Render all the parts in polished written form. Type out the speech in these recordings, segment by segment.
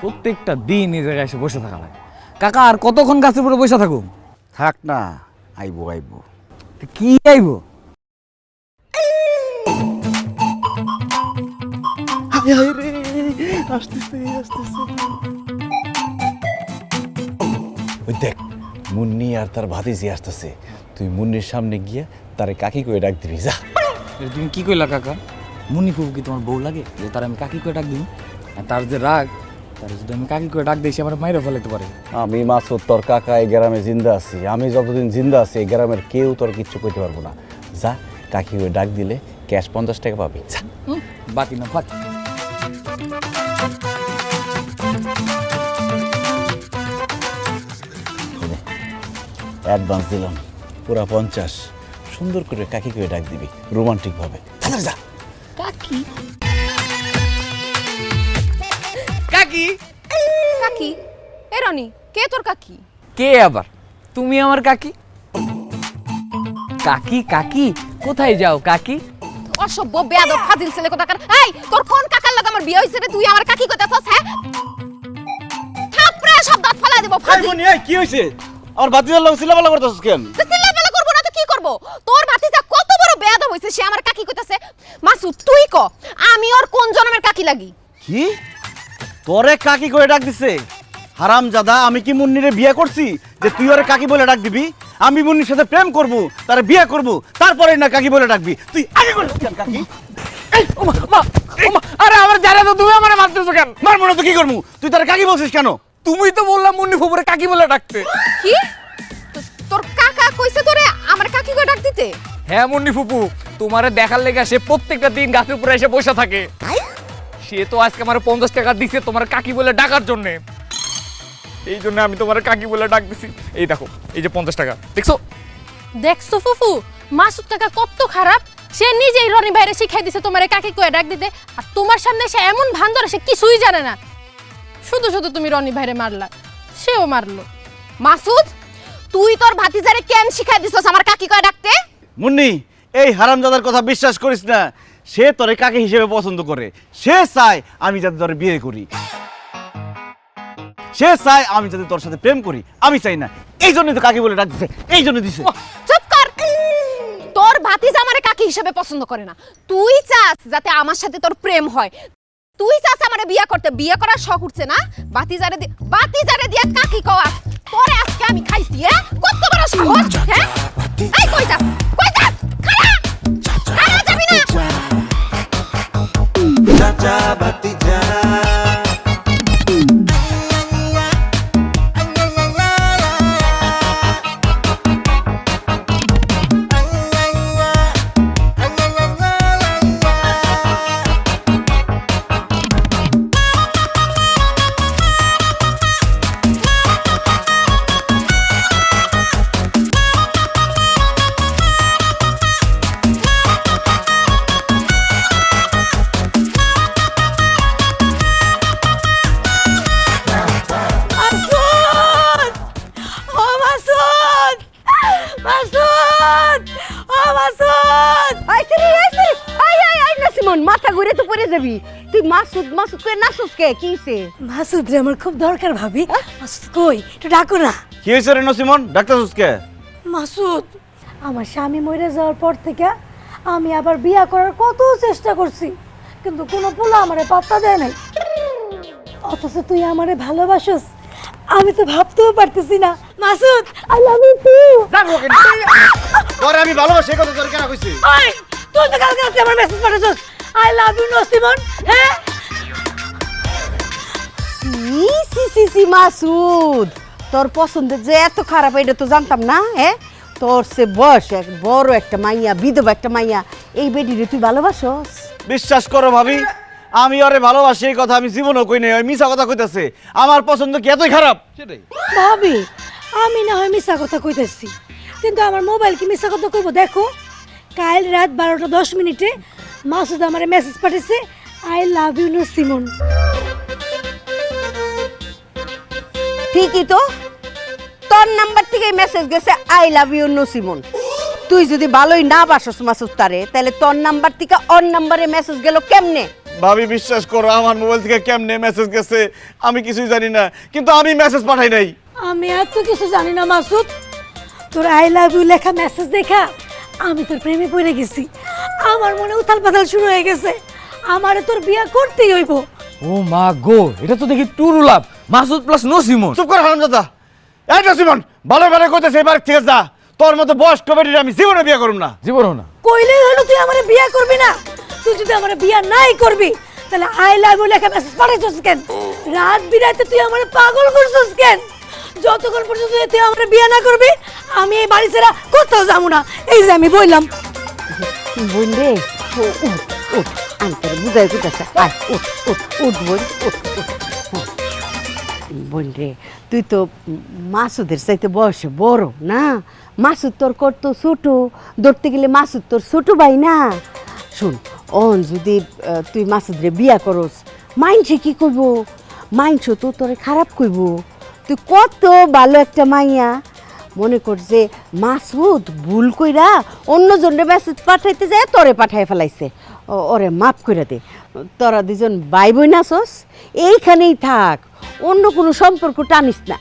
প্রত্যেকটা দিন এই জায়গায় এসে বসে থাকা লাগে। কাকা আর কতক্ষণ গাছের উপরে বসে থাকুম? থাক না, আইবো আইবো। কি আইব? ওই দেখ মুন্নি আর তার ভাতিজি আসতেছে, তুই মুন্নির সামনে গিয়ে তারে কাকি করে ডাক দিবি যা। তুমি কি কইলা কাকা? মুন্নি ফুফু কি তোমার বউ লাগে যে তার আমি কাকি করে ডাক দিই? আর তার যে রাগ, তার যদি আমি কাকি করে ডাক দিই সে আমার মাইরে ফেলাইতে পারে। আমি মাসুদ তোর কাকা এই গ্রামে জিন্দা আছি, আমি যতদিন জিন্দা আছি এই গ্রামের কেউ তোর কিচ্ছু করতে পারবো না। যা, কাকি করে ডাক দিলে ক্যাশ 50 টাকা পাবি। যা। বাকি না বাকি। অ্যাডভান্স দিলাম পুরা 50, সুন্দর করে কাকি করে ডাক দিবি রোমান্টিক ভাবে। যা। কাকি কাকি কাকি? এ রনি, কে তোর কাকি? কে আবার? তুমি আমার কাকি। কাকি কাকি কোথায় যাও কাকি? অসভ্য বেয়াদব ফাজিল ছেলে কোথাকার। এই তোর কোন কাকার লগে আমার বিয়ে হইছে রে, তুই আমার কাকি কইতাছস? হ্যাঁ, থাপড়ে সব দাঁত ফেলা দেব ফাজিল। এই কি হইছে? আমার ভাতিজার লগে চিল্লাপাল্লা করতেছস কেন? চিল্লাপাল্লা করব না তো কি করব? তোর ভাতিজা কত বড় বেয়াদব হইছে, সে আমার কাকি কইতাছে। মাসুদ তুই ক, আমি ওর কোন জন্মের কাকি লাগি? কি তোরে কাকি করে ডাক দিছে? হারামজাদা, আমি কি মুন্নিরে বিয়ে করছি যে তুই ওরে কাকি বলে ডাক দিবি? আমি মুন্নির সাথে প্রেম করব, তারে বিয়ে করব, তারপরে না কাকি বলে ডাকবি? তুই আগে করছিস কেন কাকি? আরে আমার জানা তো, তুমি আমারে মারতেছো কেন? মারবো না তো কি করবো? তুই তারে কাকি বলছিস কেন? তুমি তো বললাম মুন্নি ফুপুরে কাকি বলে ডাকতে। কি? তোর কাকা কইছে তোরে আমার কাকি কই ডাক দিতে? হ্যাঁ মুন্নি ফুপু, তোমারে দেখার লেগে সে প্রত্যেকটা দিন গাছের উপরে এসে বসে থাকে। সে তো আজকে আমার 50 টাকা দিছে তোমার কাকি বলে ডাকার জন্য। এই জন্য আমি তোমার কাকি বলে ডাক দিছি। এই দেখো, এই যে 50 টাকা দেখছো? দেখছো ফুফু, মাসুদ কাকা কত খারাপ। সে নিজেই রনি ভাইরে শিখাই দিছে তোমারে কাকি কয়ে ডাক দিতে, আর তোমার সামনে সে এমন ভান ধরে সে কিছুই জানে না। শুধু শুধু তুমি রনি ভাইরে মারলা, সেও মারলো। মাসুদ, তুই তোর ভাতিজারে কেন শিখাই দিছস আমার কাকি কয় ডাকতে? মুন্নি, এই হারামজাদার কথা বিশ্বাস করিস না। সে তোরে কাকি হিসেবে পছন্দ করে। সে চায় আমি যাতে তোরে বিয়ে করি, সে চায় আমি যাতে তোর সাথে প্রেম করি। আমি চাই না, এই জন্যই তো কাকি বলে ডাক দিছে, এই জন্য দিছে। চুপ কর। তোর ভাতিজা আমারে কাকি হিসেবে পছন্দ করে না। তুই চাস যাতে আমার সাথে তোর প্রেম হয়। তুই চাস আমারে বিয়ে করতে, বিয়ে করার শখ উঠছে না? বাতিজারে দিয়ে কাকি কওয়া। তোরে আজকে আমি খাইছি। হ্যাঁ, কত বড় সাহস? হ্যাঁ, এই কই যা, কই যা? খাড়া খাড়া যাবি না। চাচা ভাতিজা মাথা ঘুরে তো পড়ে যাবি। তুই মাসুদ মাসুদ করে নাচস কে? কি হইছে? মাসুদ রে আমার খুব দরকার ভাবি। মাসুদ কই, একটু ডাকো না। কি হয়েছে রে নসিমন, ডাক্তার কে? মাসুদ, আমার স্বামী মরে যাওয়ার পর থেকে আমি আবার বিয়া করার কত চেষ্টা করছি, কিন্তু কোনো পোলা আমারে পাত্তা দেয় নাই। অথচ তুই আমারে ভালোবাসস, আমি তো ভাবতেও পারতেছি না। Masud, I love you too. তোরে আমি ভালোবাসি, এই কথা তোর কেন কইছি? ওই, তুই তো কালকে রাতে আমার মেসেজ পাঠাছস, আই লাভ ইউ নসিমন। হ্যাঁ, সি মাসুদ, তোর পছন্দের যে এত খারাপ এটা তো জানতাম না। হ্যাঁ, তোর সে বয়স এক বড় একটা মাইয়া, বিধবা একটা মাইয়া, এই বেডিরে তুই ভালোবাসস? বিশ্বাস করো ভাবি, আমি ওরে ভালোবাসি এই কথা আমি জীবনও কই নাই। ওই মিছা কথা কইতাছে। আমার পছন্দ কি এতই খারাপ? সেটাই ভাবি, আমি না হয় মিছা কথা কইতেছি, কিন্তু আমার মোবাইল কি মিছা কথা কইব? দেখো, কাল রাত 12:10 মাসুদ আমারে মেসেজ পাঠিয়েছে, আই লাভ ইউ নসিমন। ঠিকই তো, তোর নাম্বার থেকে মেসেজ গেছে আই লাভ ইউ নসিমন। তুই যদি ভালোই না বাসস মাসুদ তারে, তাহলে তোর নাম্বার থেকে ওর নাম্বারে মেসেজ গেল কেমনে? ভাবি বিশ্বাস করো, আমার মোবাইল থেকে কেমনে মেসেজ গেছে আমি কিছুই জানি না, কিন্তু আমি মেসেজ পাঠাই নাই। আমি এত কিছু জানি না মাসুদ, তোর আই লাভ ইউ লেখা মেসেজ দেখা আমি তোর প্রেমে পড়ে গেছি। আমার মনে উথাল পাথাল শুরু হয়ে গেছে, আমারে তোর বিয়ে করতেই হইব। ও মা গো, এটা তো দেখি টুরুলাভ, মাসুদ প্লাস নসিমন। চুপ কর হারামজাদা। এই নসিমন, ভালো ভালো কইতেছে, এবার ঠিক আছে যা, তোর মতো বয়স্ক বেটির আমি জীবনে বিয়ে করব না। জীবনও না। কইলেই হলো তুই আমারে বিয়ে করবি না। তুই যদি আমারে বিয়ে নাই করবি তাহলে আই লাভ ইউ লেখা মেসেজ পাঠাইছস কেন? রাত বিরাতে তুই আমারে পাগল করছস কেন? যতক্ষণ পর্যন্ত তুই আমারে বিয়ে না করবি আমি এই বাড়ি ছেড়ে কোথাও যাবো না। এই যে আমি বললাম। বোন রে, উঠ উঠ, আমি তোর বুঝাই বুঝাচ্ছে, আয় উঠ উঠ উঠ বোন, উঠ উঠ। বোন রে, তুই তো মাসুদের চাইতে বয়সে বড় না, মাসুদ তোর করতো ছোট, ধরতে গেলে মাসুদ তোর ছোট ভাই না। শুন, অন যদি তুই মাসুদরে বিয়া করস, মাইনসে কি করব? মাইনস তো তোরে খারাপ কইব। তুই কত ভালো একটা মাইয়া, মনে কর যে মাসুদ ভুল কইরা অন্যজনের মেসেজ পাঠাইতে যায় তোরে পাঠাই ফেলাইছে, ওরে মাফ কইরা দে। তোরা দুজন ভাই বোন আছস, এইখানেই থাক, অন্য কোনো সম্পর্ক টানিস না।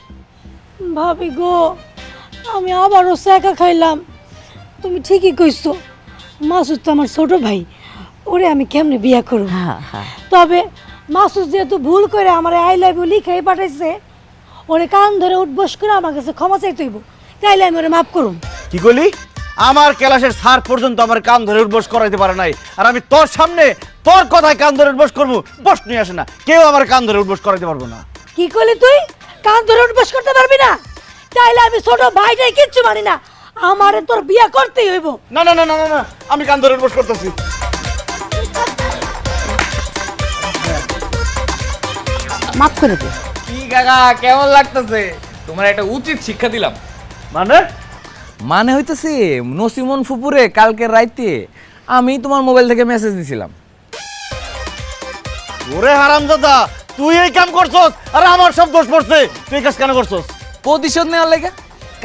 ভাবি গো, আমি আবারও একা খাইলাম। তুমি ঠিকই কইছো, মাসুদ তো আমার ছোট ভাই, ওরে আমি কেমনে বিয়া করব? তবে মাসুদ যেহেতু ভুল করে আমার আই লাভ ইউ লিখাই পাঠাইছে, ওরে কান ধরে উঠবস করে আমার কাছে ক্ষমা চাইতে হইব, তাইলে আমি ওরে মাফ করুম। কি কইলি? আমার ক্লাসের স্যার পর্যন্ত আমার কান ধরে উঠবস করাইতে পারে নাই, আর আমি তোর সামনে তোর কথায় কান ধরে উঠবস করবো? প্রশ্নই আসে না, কেউ আমার কান ধরে উঠবস করাইতে পারবো না। কি করলি তুই? কান ধরে উঠবস করতে পারবি না? তাইলে আমি ছোট ভাইটাই কিচ্ছু মানি না, আমারে তোর বিয়া করতেই হইব। না না না না না, আমি কান ধরে উঠবস করতেছি। মাফ করে দে। কি কাকা, কেমন লাগতেছে? তোমার একটা উচিত শিক্ষা দিলাম। মানে মানে হইতেছে নসিমন ফুপুরে কালকে রাইতে আমি তোমার মোবাইল থেকে মেসেজ দিছিলাম। ওরে হারামজাদা, তুই এই কাম করছস আর আমার সব দোষ পড়ছে। তুই এই কাজ কেন করছস? প্রতিশোধ নেওয়ার লেগে।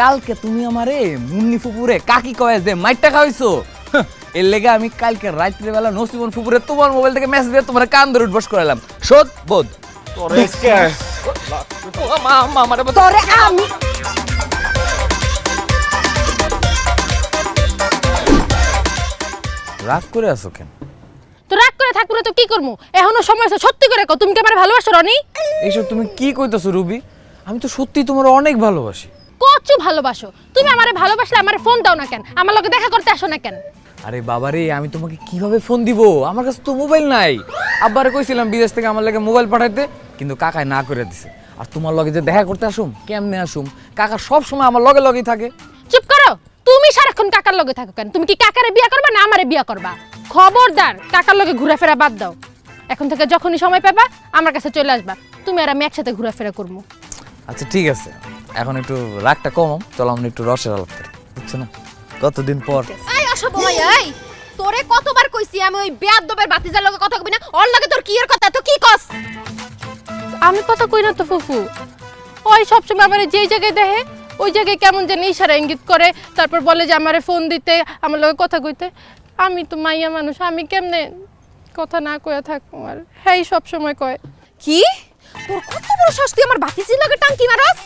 কালকে তুমি আমারে মুন্নি ফুপুরে কাকি কয়ে যে মাইটটা খাওয়াইছো, এর লেগে আমি কালকে রাত্রে বেলা নসিমন ফুপুরে তোমার মোবাইল থেকে মেসেজ দিয়ে তোমার কান ধরে উঠবস করালাম। শোধ বোধ। তোরে আমি রাগ করে আছো কেন? তো রাগ করে থাকবো না তো কি করবো? এখনো সময় আছে, সত্যি করে কও, তুমি কি আমার ভালোবাসো রনি? এইসব তুমি কি কইতাছো রুবি? আমি তো সত্যি তোমার অনেক ভালোবাসি। কচু ভালোবাসো তুমি আমারে? ভালোবাসলে আমারে ফোন দাও না কেন? আমার লগে দেখা করতে আসো না কেন? আরে বাবারে, আমি তোমাকে কিভাবে ফোন দিব? আমার কাছে তো মোবাইল নাই। আব্বারে কইছিলাম বিদেশ থেকে আমার লাগে মোবাইল পাঠাইতে, কিন্তু কাকাই না করে দিছে। আর তোমার লগে যে দেখা করতে আসুম, কেমনে আসুম? কাকা সব সময় আমার লগে লগেই থাকে। চুপ করো, তুমি সারাক্ষণ কাকার লগে থাকো কেন? তুমি কি কাকারে বিয়া করবা না আমারে বিয়া করবা? খবরদার, কাকার লগে ঘোরাফেরা বাদ দাও। এখন থেকে যখনই সময় পাবা আমার কাছে চলে আসবা, তুমি আর আমি একসাথে ঘোরাফেরা করবো। আচ্ছা ঠিক আছে, এখন একটু রাগটা কম, চলো আমরা একটু রসের আলাপ করি, বুঝছো না? কতদিন পর। এই অসবয়, এই তোরে কতবার কইছি আমি ওই বেয়াদবের বাতিজার লগে কথা কইবি না, ওর লগে তোর কি এর কথা? তো কি কস? আমি কথা কই না তো ফুফু, ওই সবসময় আমার যেই জায়গায় দেখে ওই জায়গায় কেমন যেন ইশারা ইঙ্গিত করে, তারপর বলে যে আমারে ফোন দিতে, আমার লগে কথা কইতে। আমি তো মাইয়া মানুষ, আমি কেমনে কথা না কইয়া থাকবো? আর হ্যাঁ সবসময় কয়। কি তোর কত বড় সাহস, তুই আমার বাতিজির লগে টাঙ্কি মারস?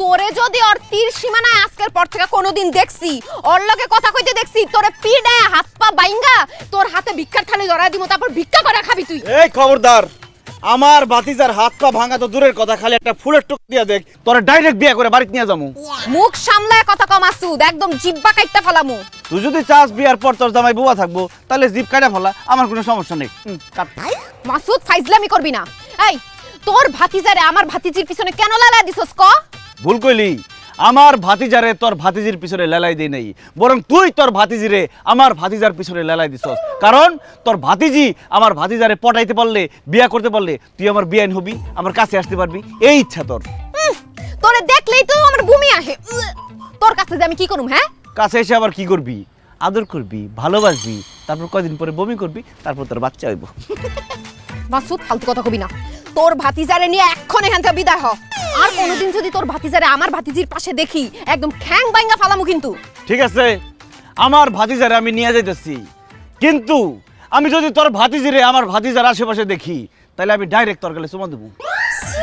তোরে যদি ওর তীর সীমানায় আজকের পর থেকে কোনোদিন দেখছি, ওর লগে কথা কইতে দেখছি, তোরে পিডায় হাত পা বাইঙ্গা তোর হাতে ভিক্ষার থালি ধরায় দিমু, তারপর ভিক্ষা করে খাবি তুই। এই খবরদার, আমার ভাতিজার হাত পা ভাঙা তো দূরের কথা, খালি একটা ফুলের টুক দিয়া দেখ, তোরা ডাইরেক্ট বিয়ে করে বাড়িতে নিয়ে যাবো। মুখ সামলায় কথা কম মাসুদ, একদম জিব্বা কাইটটা ফেলামু। তুই যদি চাস বিয়ার পর তোর জামাই বুয়া থাকবো, তাহলে জিভ কাটা ফেলা, আমার কোনো সমস্যা নেই। কাট। মাসুদ ফাইজলামি করবি না। এই তোর ভাতিজারে আমার ভাতিজির পিছনে কেন লালা দিছস ক? ভুল কইলি, আমার ভাতিজারে তোর ভাতিজির পিছনে লেলাই দেই নাই, বরং তুই তোর ভাতিজিরে আমার ভাতিজার পিছনে লেলাই দিছস। কারণ তোর ভাতিজি আমার ভাতিজারে পটাইতে পারলে, বিয়া করতে পারলে তুই আমার বিয়াইন হবি, আমার কাছে আসতে পারবি, এই ইচ্ছা তোর। তোরে দেখলেই তো আমার বমি আসে। তোর কাছে যে আমি কি করুম? হ্যাঁ, কাছে এসে আবার কি করবি? আদর করবি, ভালোবাসবি, তারপর কয়দিন পরে বমি করবি, তারপর তোর বাচ্চা হইব। মাসুদ ফালতু কথা কবি না। তোর ভাতিজারে নিয়ে এখন এখান থেকে বিদায় হ। আর কোনোদিন যদি তোর ভাতিজারে আমার ভাতিজির পাশে দেখি, একদম খ্যাং বাইঙ্গা ফালামু কিন্তু। ঠিক আছে, আমার ভাতিজারে আমি নিয়ে যাইতেছি, কিন্তু আমি যদি তোর ভাতিজিরে আমার ভাতিজার আশেপাশে দেখি তাহলে আমি ডাইরেক্ট তোর গালে চুমা দেবো।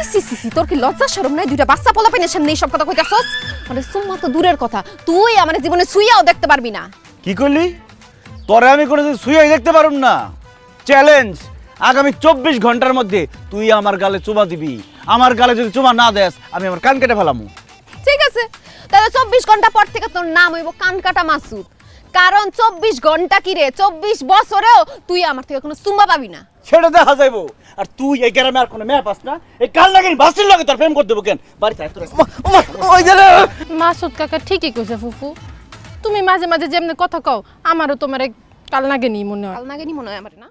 সি সি সি তোর কি লজ্জা শরম নাই? দুইটা বাচ্চা পোলা পেনের সামনে এইসব কথা কইতাছস? মানে সুম্মা তো দূরের কথা, তুই আমার জীবনে ছুঁয়াও দেখতে পারবি না। কি করলি? তোরে আমি কোনোদিন শুয়েই দেখতে পারুম না। চ্যালেঞ্জ, আগামী 24 ঘন্টার মধ্যে তুই আমার গালে চুমা দিবি। আমার গালে যদি চুমা না দেস আমি আমার কান কেটে ফেলামু। ঠিক আছে, তাহলে 24 ঘন্টা পর থেকে তোর নাম হইব কানকাটা মাসুদ। কারণ 24 ঘন্টা কি রে, 24 বছরেও তুই আমার থেকে কোনো সুম্মা পাবি না। সেটা দেখা যাইব। আর তুই এই গ্রামে আর কোনো মেয়ে পাস না? এই কাল লাগিনি বাসির লগে তোর প্রেম করে দেবো কেন? বাড়িতে আয় তোরা। ওই গেলে মাসুদ কাকা ঠিকই কইছে ফুফু, তুমি মাঝে মাঝে যেমনি কথা কও আমারও তোমার কাল নাগে নি মনে হয়। কাল নাগেনি মনে হয় আমার না।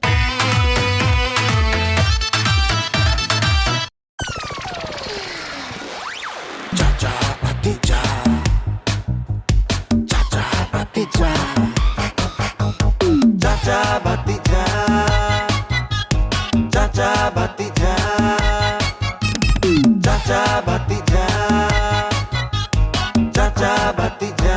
Chacha batija. Chacha batija. Chacha batija. Chacha batija. Chacha batija. Chacha batija.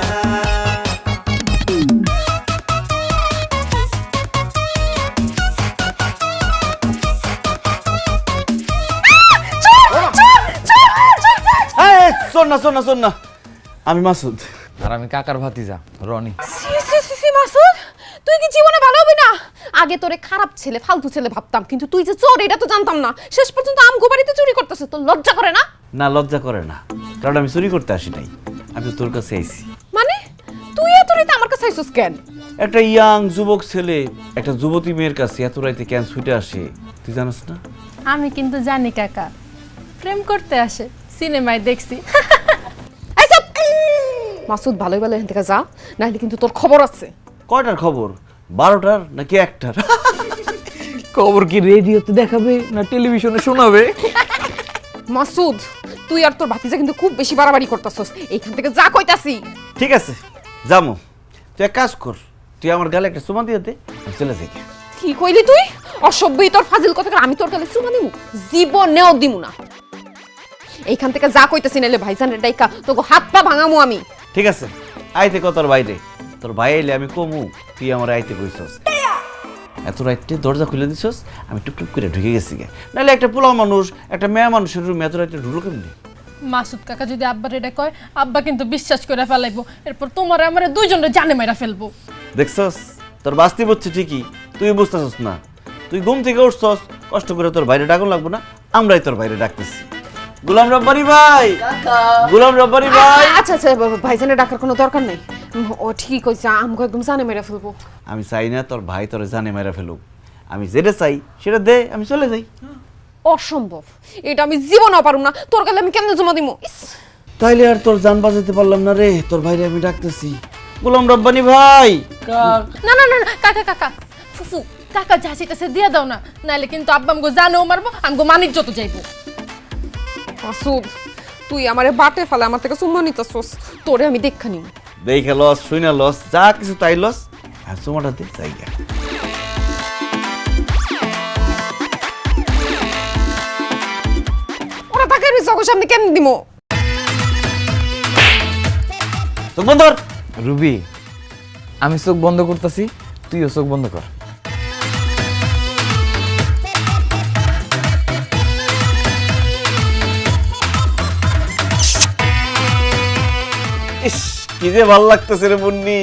শোন না শোন না শোন না, আমি মাসুদ। আর আমি কাকার ভাতিজা রনি। সি সি সি সি মাসুদ, তুই কি জীবনে ভালো হবি না? আগে তোরে খারাপ ছেলে, ফালতু ছেলে ভাবতাম, কিন্তু তুই যে চোর এটা তো জানতাম না। শেষ পর্যন্ত আমগো বাড়িতে চুরি করতেছিস, তোর লজ্জা করে না? না, লজ্জা করে না, কারণ আমি চুরি করতে আসি নাই, আমি তোর কাছে আইছি। মানে তুই এত রাতে আমার কাছে আইছিস কেন? একটা ইয়াং যুবক ছেলে একটা যুবতী মেয়ের কাছে এত রাইতে কেন ছুটে আসে তুই জানিস না? আমি কিন্তু জানি কাকা প্রেম করতে আসে, সিনেমায় দেখছি। এই চুপ! মাসুদ ভালোই ভালো এখান থেকে যা, নাহলে কিন্তু তোর খবর আছে। কয়টার খবর? 12টার নাকি 1টার? খবর কি রেডিওতে দেখাবে না টেলিভিশনে শোনাবে? মাসুদ, তুই আর তোর ভাতিজা কিন্তু খুব বেশি বাড়াবাড়ি করতেছস। এইখান থেকে যা কইতাছি। ঠিক আছে, যামু। তুই এক কাজ কর, তুই আমার গালে একটা চুমা দিয়ে দে, আমি চলে যাই। কি কইলি তুই? অসভ্যই তোর ফাজিল কথা, আমি তোর গালে চুমা দিমু? জীবনেও দিমু না। এইখান থেকে যা কইতাছি, নাইলে ভাইজানের ডাইকা তোকে হাত পা ভাঙামু আমি। ঠিক আছে, আইতে কত তোর বাইরে, তোর ভাই এলে আমি কমু তুই আমার আইতে কইছস। এত রাইতে দরজা খুলে দিছস, আমি টুকটুক করে ঢুকে গেছি গে। নাহলে একটা পোলা মানুষ একটা মেয়ে মানুষের রুমে এত রাইতে ঢুকলো কেমনি? মাসুদ কাকা যদি আব্বার এটা কয়, আব্বা কিন্তু বিশ্বাস করে ফেলাইবো, এরপর তোমার আমার দুইজনের জানে মাইরা ফেলবো। দেখছস, তোর বাস্তি হচ্ছে ঠিকই, তুই বুঝতেছস না। তুই ঘুম থেকে উঠছস, কষ্ট করে তোর বাইরে ডাকুন লাগবো না, আমরাই তোর বাইরে ডাকতেছি। গোলাম রব্বানি ভাই, গোলাম রব্বানি ভাই। আচ্ছা আচ্ছা, ভাইজানের ডাকার কোনো দরকার নাই। ও ঠিকই কইছে, আমগো একদম জানে মেরে ফেলবো। আমি চাই না তোর ভাই তোর জানে মেরা ফেলুক, আমি যেটা চাই সেটা দে, আমি চলে যাই। অসম্ভব, এটা আমি জীবনেও পারুম না। তোর গালে আমি কেমনে জমা দিমু? ইস, তাইলে আর তোর জান বাঁচাতে পারলাম না রে, তোর ভাইরে আমি ডাকতেছি। গোলাম রব্বানি ভাই। না না না না, কাকা কাকা ফুফু, কাকা যা চাইতেছে দিয়ে দাও না, নাইলে কিন্তু আব্বা আমগো জানেও মারবো, আমগো মানিক যত যাইবো। মাসুদ, তুই আমারে বাটে ফেলে আমার থেকে চুম্মা নিতেছস, তোরে আমি দেখা নিম। দেখে লস, শুনে লস, যা কিছু তাই লস। আর তোমাটা দে জায়গা। ওরা তাকে চোখের সামনে কেন দিমু? চোখ বন্ধ কর। রুবি, আমি চোখ বন্ধ করতেছি, তুইও চোখ বন্ধ কর। ইস, কি যে ভালো লাগতেছে রে মুন্নি,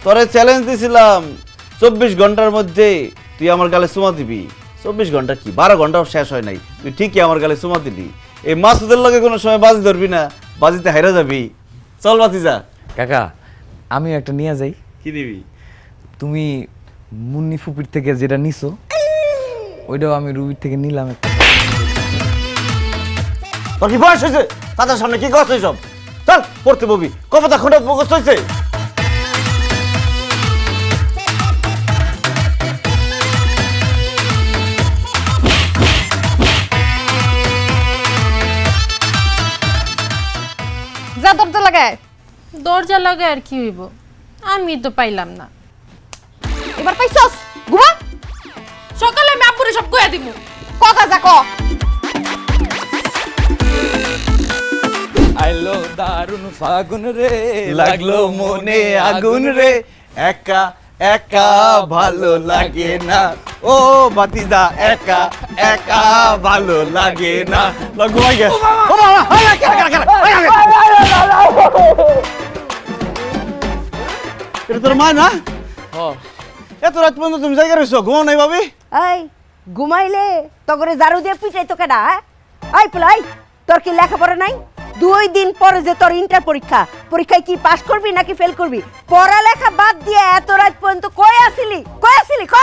তোরে চ্যালেঞ্জ দিছিলাম 24 ঘন্টার মধ্যে তুই আমার গালে চুমা দিবি। 24 ঘন্টা কি 12 ঘন্টাও শেষ হয় নাই, তুই ঠিকই আমার গালে চুমা দিলি। এই মাসুদের লগে কোনো সময় বাজি ধরবি না, বাজিতে হাইরা যাবি। চল বাতি যা। কাকা, আমিও একটা নিয়ে যাই। কি নিবি? তুমি মুন্নি ফুপির থেকে যেটা নিছো ওইটাও আমি রুবির থেকে নিলাম একটা। তোর কি বয়স হয়েছে? তাদের সামনে কি গছ সব? চল পড়তে ববি, কপতা খন্ডা মুখস্থ হয়েছে। যা দরজা লাগায়। দরজা লাগায় আর কি হইব, আমি তো পাইলাম না। এবার পাইছস? ঘুমা। সকালে আমি আপুরে সব কইয়া দিমু। কথা যা ক। আইলো দারুন ফাগুন রে, লাগলো মনে আগুন রে, একা একা ভালো লাগে না ও ভাতিজা একা একা ভালো লাগে না ঘুমাই গে ও বাবা হাই হাই এটা তোর মা না এত রাত পর্যন্ত তুমি জায়গা রয়েছো ঘুমাও নাই ভাবি এই ঘুমাইলে তগরে ঝাড়ু দিয়ে পিটাই তো কেডা হ্যাঁ এই পুলাই তোর কি লেখাপড়া নাই 2 দিন পরে যে তোর ইন্টার পরীক্ষা পরীক্ষায় কি পাস করবি নাকি ফেল করবি পড়ালেখা বাদ দিয়ে এত রাত পর্যন্ত কই আসিলি ক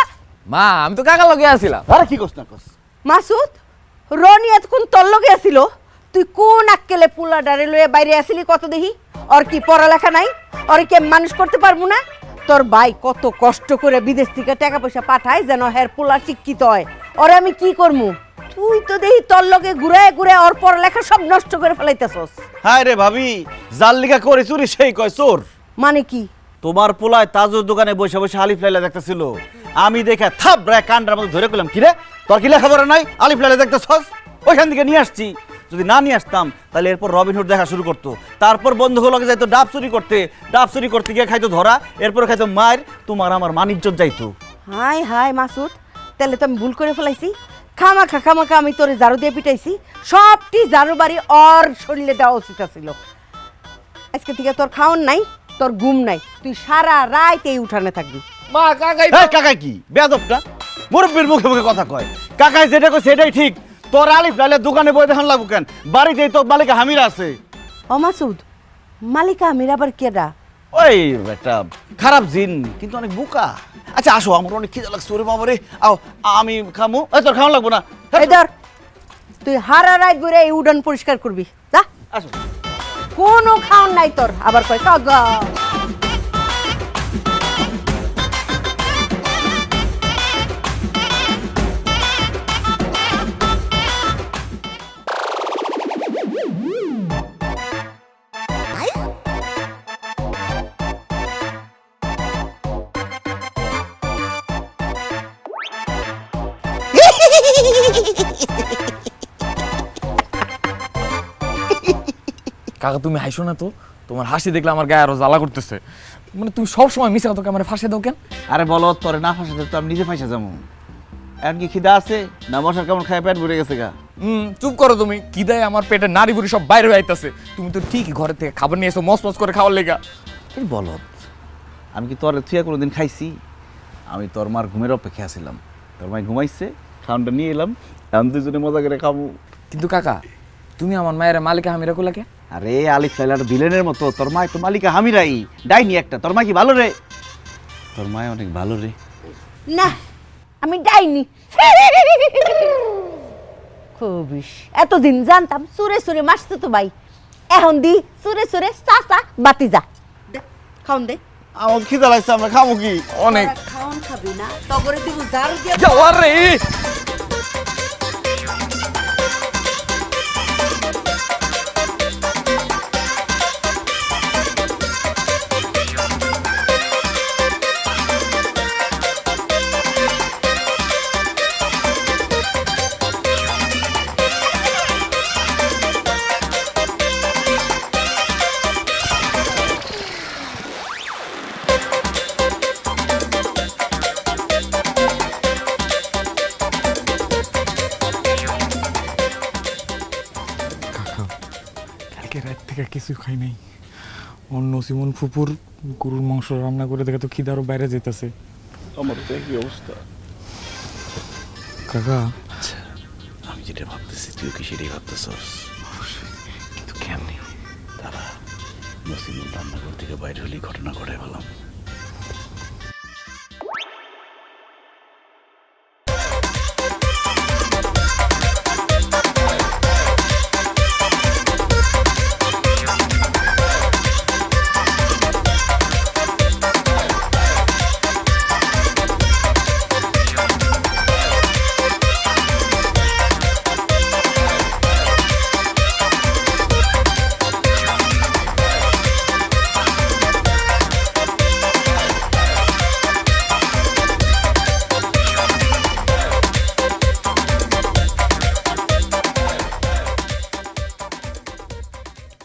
মা আমি তো কাকা লগে আসছিলাম। আরে কি কস না কস মাসুদ রনি এতক্ষণ তোর লগে আসিল তুই কোন আক্কেলে পুলা ডারে লয়ে বাইরে আসিলি কত দেখি ওর কি পড়ালেখা নাই ওর কি মানুষ করতে পারবো না তোর ভাই কত কষ্ট করে বিদেশ থেকে টাকা পয়সা পাঠায় যেন হের পোলা শিক্ষিত হয় ওরে আমি কি করমু তুই তো দেখি তোর লগে ঘুরায় ঘুরে ওর পড়ালেখা সব নষ্ট করে ফেলাইতেছস হায় রে ভাবি জাল লিগা করে চুরি সেই কয় চোর মানে কি তোমার পোলায় তাজুর দোকানে বসে বসে আলিফ লাইলা দেখতেছিল আমি দেখে থাপ রায় কান্ডার মধ্যে ধরে কইলাম কি রে তোর কি লেখাপড়া নাই আলিফ লাইলা দেখতেছস ওইখান থেকে নিয়ে আসছি যদি না নিয়ে আসতাম তাহলে এরপর রবিনহুড দেখা শুরু করতো তারপর বন্ধুগুলোকে যাইতো ডাব চুরি করতে গিয়ে খাইতো ধরা এরপর খাইতো মায়ের তোমার আমার মান ইজ্জত যাইতো হাই হাই মাসুদ তাহলে তো আমি ভুল করে ফেলাইছি খামাখা আমি তোরে ঝাড়ু দিয়ে পিটাইছি সবটি ঝাড়ু বাড়ি ওর শরীরে দেওয়া উচিত ছিল আজকে থেকে তোর খাওন নাই তোর ঘুম নাই তুই সারা রাত এই উঠানে থাকবি মা কাকাই এই কাকাই কি বেয়াদবটা মুরব্বির মুখে মুখে কথা কয় কাকাই যেটা কয় সেটাই ঠিক তোর আলিফ লাইলা দোকানে বই দেখান লাগবো কেন বাড়িতেই তো মালিকা হামিরা আছে ও মাসুদ মালিকা আমির আবার কেডা ওই একটা খারাপ জিন কিন্তু অনেক বোকা আচ্ছা আসো আমার অনেক খিদা লাগছে ওরে বাবা রে আও আমি খামু এই তোর খাওয়া লাগবো না এই ধর তুই হারা রাত ঘুরে এই উডান পরিষ্কার করবি যা আসো কোনো খাওন নাই তোর আবার কয় কাগা কাকা তুমি হাসো না তো তোমার হাসি দেখলে আমার গায়ে আরো জ্বালা করতেছে মানে তুমি সব সময় মিশে কথা আমার ফাঁসে দাও কেন আরে বলো তোরে না ফাঁসাতে তো আমি নিজে ফাঁসা যাবো এখন কি খিদা আছে না মশার কেমন খায় পেট ভরে গেছে গা চুপ করো তুমি কি দেয় আমার পেটে নারী বুড়ি সব বাইরে হয়ে আইতাছে তুমি তো ঠিকই ঘরে থেকে খাবার নিয়ে এসো মস করে খাওয়ার লেগা এই বলত আমি কি তোর থুয়া কোনোদিন খাইছি আমি তোর মার ঘুমের অপেক্ষা ছিলাম তোর মাই ঘুমাইছে খাওয়ানটা নিয়ে এলাম এখন দুজনে মজা করে খাবো কিন্তু কাকা তুমি আমার মায়ের মালিকা হামিরা কোলাকে আরে আলিফ লাইলার ভিলেনের মতো তোর মা তো মালিকা হামিরাই ডাইনি একটা তোর মা কি ভালো রে তোর মা অনেক ভালো রে না আমি ডাইনি খুবিস এতদিন জানতাম সুরে সুরে মাসতো তো ভাই এখন দি সুরে সুরে চাচা বাতি যা খাওন দে আমার খিদা লাগছে আমরা খাবো কি অনেক খাওন খাবি না তগরে দিব ঝাড়ু দিয়ে যাওয়ার রে কালকে রাত থেকে কিছু খাই নাই অন্য সিমন ফুপুর গরুর মাংস রান্না করে দেখে তো খিদারও বাইরে যেতেছে আমার তো কি অবস্থা কাকা আমি যেটা ভাবতেছি তুই কি সেটাই ভাবতেছস কিন্তু কেমনি তারা নসিমুল রান্নাঘর থেকে বাইরে হলেই ঘটনা ঘটাই পেলাম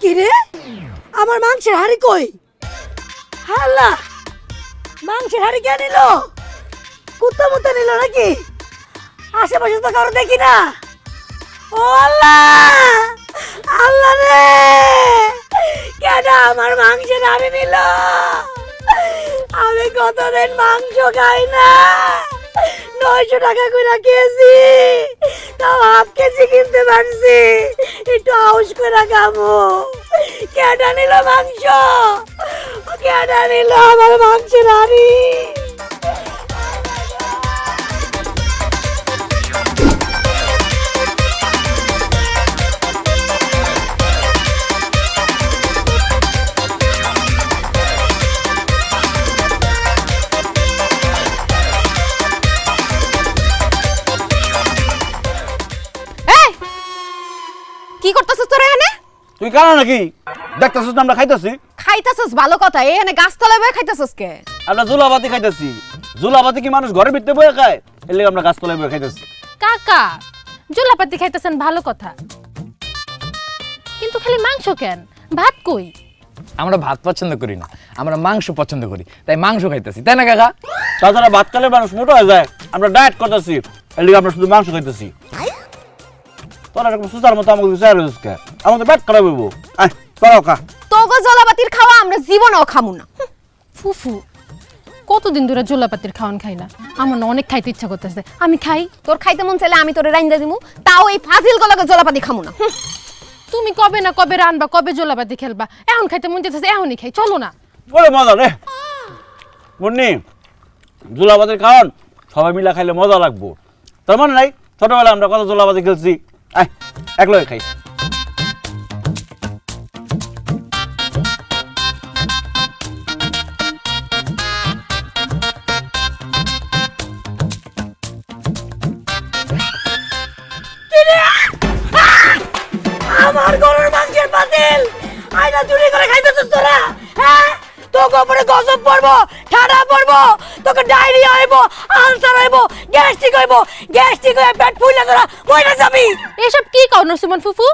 কি রে আমার মাংসের হাড়ি কই হালা মাংসের হাড়ি কে নিল? কুত্তা মুত্তা নিল নাকি? আশেপাশে তো কারো দেখি না। ও আল্লাহ, আল্লাহ রে, কেন আমার মাংসের হাড়ি নিল? আমি কতদিন মাংস খাই না, 900 টাকা করে কেজি, তাও হাফ কেজি কিনতে পারছি, একটু হাউস করে খাবো। কেডা নিল মাংস? কেডা নিল আমার মাংসের হাড়ি? এই কি করতেছিস তোরা এখানে? তুই কানা নাকি? দেখতেছিস না আমরা খাইতেছি? খাইতেছিস ভালো কথা, এখানে গাছতলায় বসে খাইতেছিস কে? আমরা জুলাবাতি খাইতেছি। জুলাবাতি কি মানুষ ঘরে ভিতরে বয়ে খায়? এর লাগি আমরা গাছতলায় বয়ে খাইতেছি। কাকা জুলাপাতি খাইতেছেন ভালো কথা, কিন্তু খালি মাংস কেন, ভাত কই? আমরা ভাত পছন্দ করি না, আমরা মাংস পছন্দ করি, তাই মাংস খাইতেছি, তাই না কাকা? তাছাড়া ভাত খেলে মানুষ মোটা হয়ে যায়, আমরা ডায়েট করতেছি, এর লাগি আমরা শুধু মাংস খাইতেছি। তোরা এরকম সুতার মতো আমাকে বিচার হয়েছিস কে? আমাদের পেট খারাপ হইব। আয় তোরাও খা। তোগো জলাপাতির খাওয়া আমরা জীবনেও খামু না। ফুফু কতদিন ধরে জুলাপাতির খাওয়ান খাই না, আমার না অনেক খাইতে ইচ্ছা করতেছে, আমি খাই। তোর খাইতে মন চাইলে আমি তোরে রাইন্দা দিমু, তাও এই ফাজিল গলাকে জলাপাতি খামু না। তুমি কবে না কবে রানবা, কবে জুলাপাতি খেলবা, এখন খাইতে মন চাইতেছে এখনই খাই, চলো না। বলে মজা রে মুন্নি, জুলাবাতির খাওয়ান সবাই মিলে খাইলে মজা লাগবো। তোর মনে নাই ছোটবেলায় আমরা কত জুলাবাতি খেলছি? আয় একলগে খাই। আমার গরুর মাংসের পাতিল আইনা চুরি করে খাইতেছিস তোরা? হ্যাঁ, তোকে উপরে গজব পড়বো, ঠাডা পড়বো, তোকে ডায়রিয়া হইব, আলসার হইব, গ্যাস্ট্রিক হইব, গ্যাস্ট্রিক হয়ে পেট ফুলে তোরা মরে যাবি। এসব কি কও নসিমন ফুফু?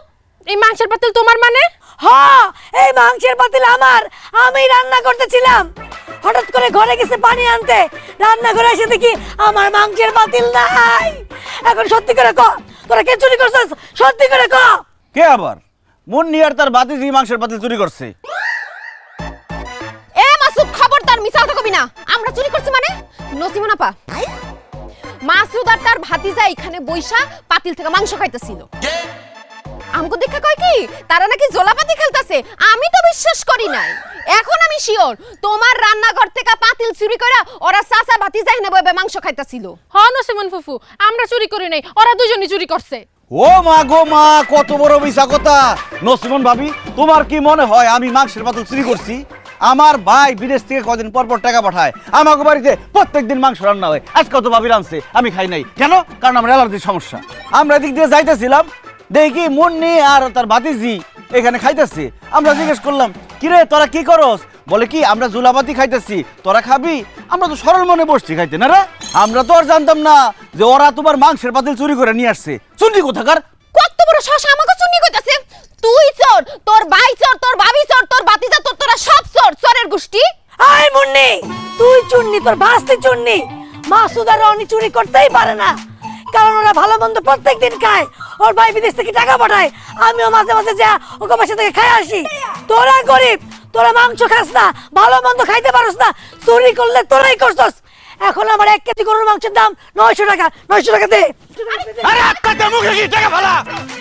এই মাংসের পাতিল তোমার মানে? হ্যাঁ, এই মাংসের পাতিল আমার, আমি রান্না করতেছিলাম, হঠাৎ করে ঘরে গেছে পানি আনতে, রান্না করে এসে দেখি আমার মাংসের পাতিল নাই। এখন সত্যি করে ক, তোরা কে চুরি করছিস? সত্যি করে ক। কে আবার? মুন্নি আর তার বাতিজি মাংসের পাতিল চুরি করছে। এ মাসুদ, খবরদার মিছা কথা কবি না। আমরা চুরি করছি মানে? নসিমন আপা, মাসুদ আর তার ভাতিজা এখানে বৈশা পাতিল থেকে মাংস খাইতেছিল। আমাকে দেখা কয় কি তারা নাকি জলাপাতি খেলতেছে, আমি তো বিশ্বাস করি নাই। এখন আমি শিওর তোমার রান্নাঘর থেকে পাতিল চুরি করে ওরা চাচা ভাতিজা এখানে বইবে মাংস খাইতেছিল। হ নসিমন ফুফু, আমরা চুরি করি নাই, ওরা দুজনই চুরি করছে। ও মা গো মা, কত বড় মিছা কথা! নসিমন ভাবি, তোমার কি মনে হয় আমি মাংসের পাতিল চুরি করছি? আমার ভাই বিদেশ থেকে কদিন পর পর টাকা পাঠায়, আমাকে বাড়িতে প্রত্যেকদিন মাংস রান্না হয়। আজকে তো ভাবি রাঁধছে, আমি খাই নাই। কেন? কারণ আমার অ্যালার্জির সমস্যা। আমরা এদিক দিয়ে যাইতেছিলাম, দেখি মুন্নি আর তার ভাতিজি এখানে খাইতেছে। আমরা জিজ্ঞেস করলাম, কিরে তোরা কি করস? বলে কি আমরা জুলাপাতি খাইতেছি, তোরা খাবি? আমরা তো সরল মনে বসছি খাইতে না রে। আমরা তো আর জানতাম না যে ওরা তোমার মাংসের পাতিল চুরি করে নিয়ে আসছে। চুরি কোথাকার! কত বড় শশা আমাকে চুরি কইতাছে! তুই চোর, তোর ভাই চোর, তোর ভাবি চোর, তোর ভাতিজা চোর, তোরা সব চোর, চোরের গোষ্ঠী। আয় মুন্নি, তুই চুন্নি, তোর ভাস্তি চুন্নি। মাসুদ আর রনি চুরি করতেই পারে না, কারণ ওরা ভালো মন্দ প্রত্যেকদিন খায়। ওর ভাই বিদেশ থেকে টাকা পাঠায়, আমিও মাঝে মাঝে যা ওকে বাসা থেকে খাই আসি। তোরা গরিব, তোরা মাংস খাস না, ভালো মন্দ খাইতে পারস না, চুরি করলে তোরাই করছস। এখন আমার 1 কেজি গরুর মাংসের দাম 900 টাকা। 900 টাকা দে। আরে আত্মাতে মুখে কি টাকা ফেলা!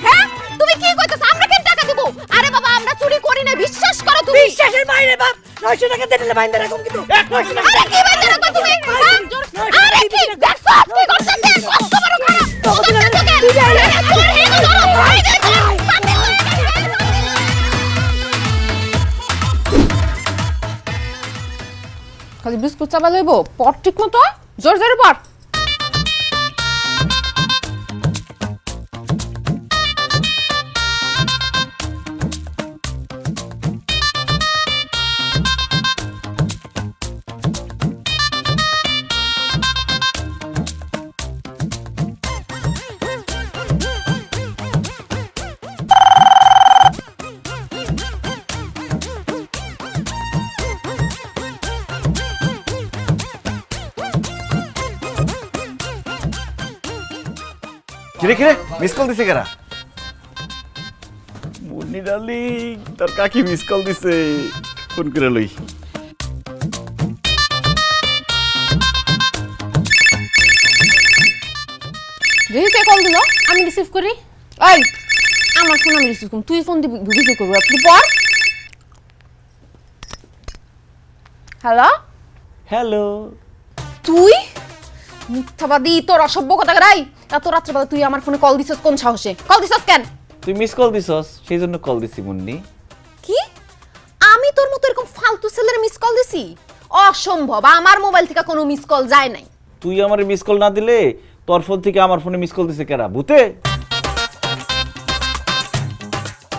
হ্যাঁ, তুমি কি কইতাছ? আমরা কেন টাকা দিব? আরে বাবা, আমরা চুরি করি না, বিশ্বাস করো তুমি। বিশ্বাসের বাইরে বাপ, 900 টাকা দিলে বাইন্দা রাখুন কিন্তু। 900 টাকা আরে কি বাইতে রাখো তুমি? হ্যাঁ? আরে কি দেখছ কি করতেছে? কত বড় খারাপ! খালি বিস্কুট চাবা লইব, পট ঠিক মতো জোর জোরে পট। কিরে কিরে মিস কল দিছে কেরা? মুন্নি ডার্লিং, তোর কাকি মিস কল দিছে, ফোন করে লই। যেই কে কল দিল আমি রিসিভ করি। এই আমার ফোন আমি রিসিভ করব, তুই ফোন দিবি রিসিভ করবি তুই পর। Hello hello. তুই মিথ্যাবাদী, তোর অসভ্য কথা রাই। এত রাত্রেবেলা তুই আমার ফোনে কল দিছস কোন সাহসে? কল দিছস কেন? তুই মিস কল দিছস, সেই জন্য কল দিছি মুন্নি। কি আমি তোর মতো এরকম ফালতু ছেলের মিস কল দিছি? অসম্ভব, আমার মোবাইল থেকে কোনো মিস কল যায় নাই। তুই আমার মিস কল না দিলে তোর ফোন থেকে আমার ফোনে মিস কল দিছে কেরা? ভূতে?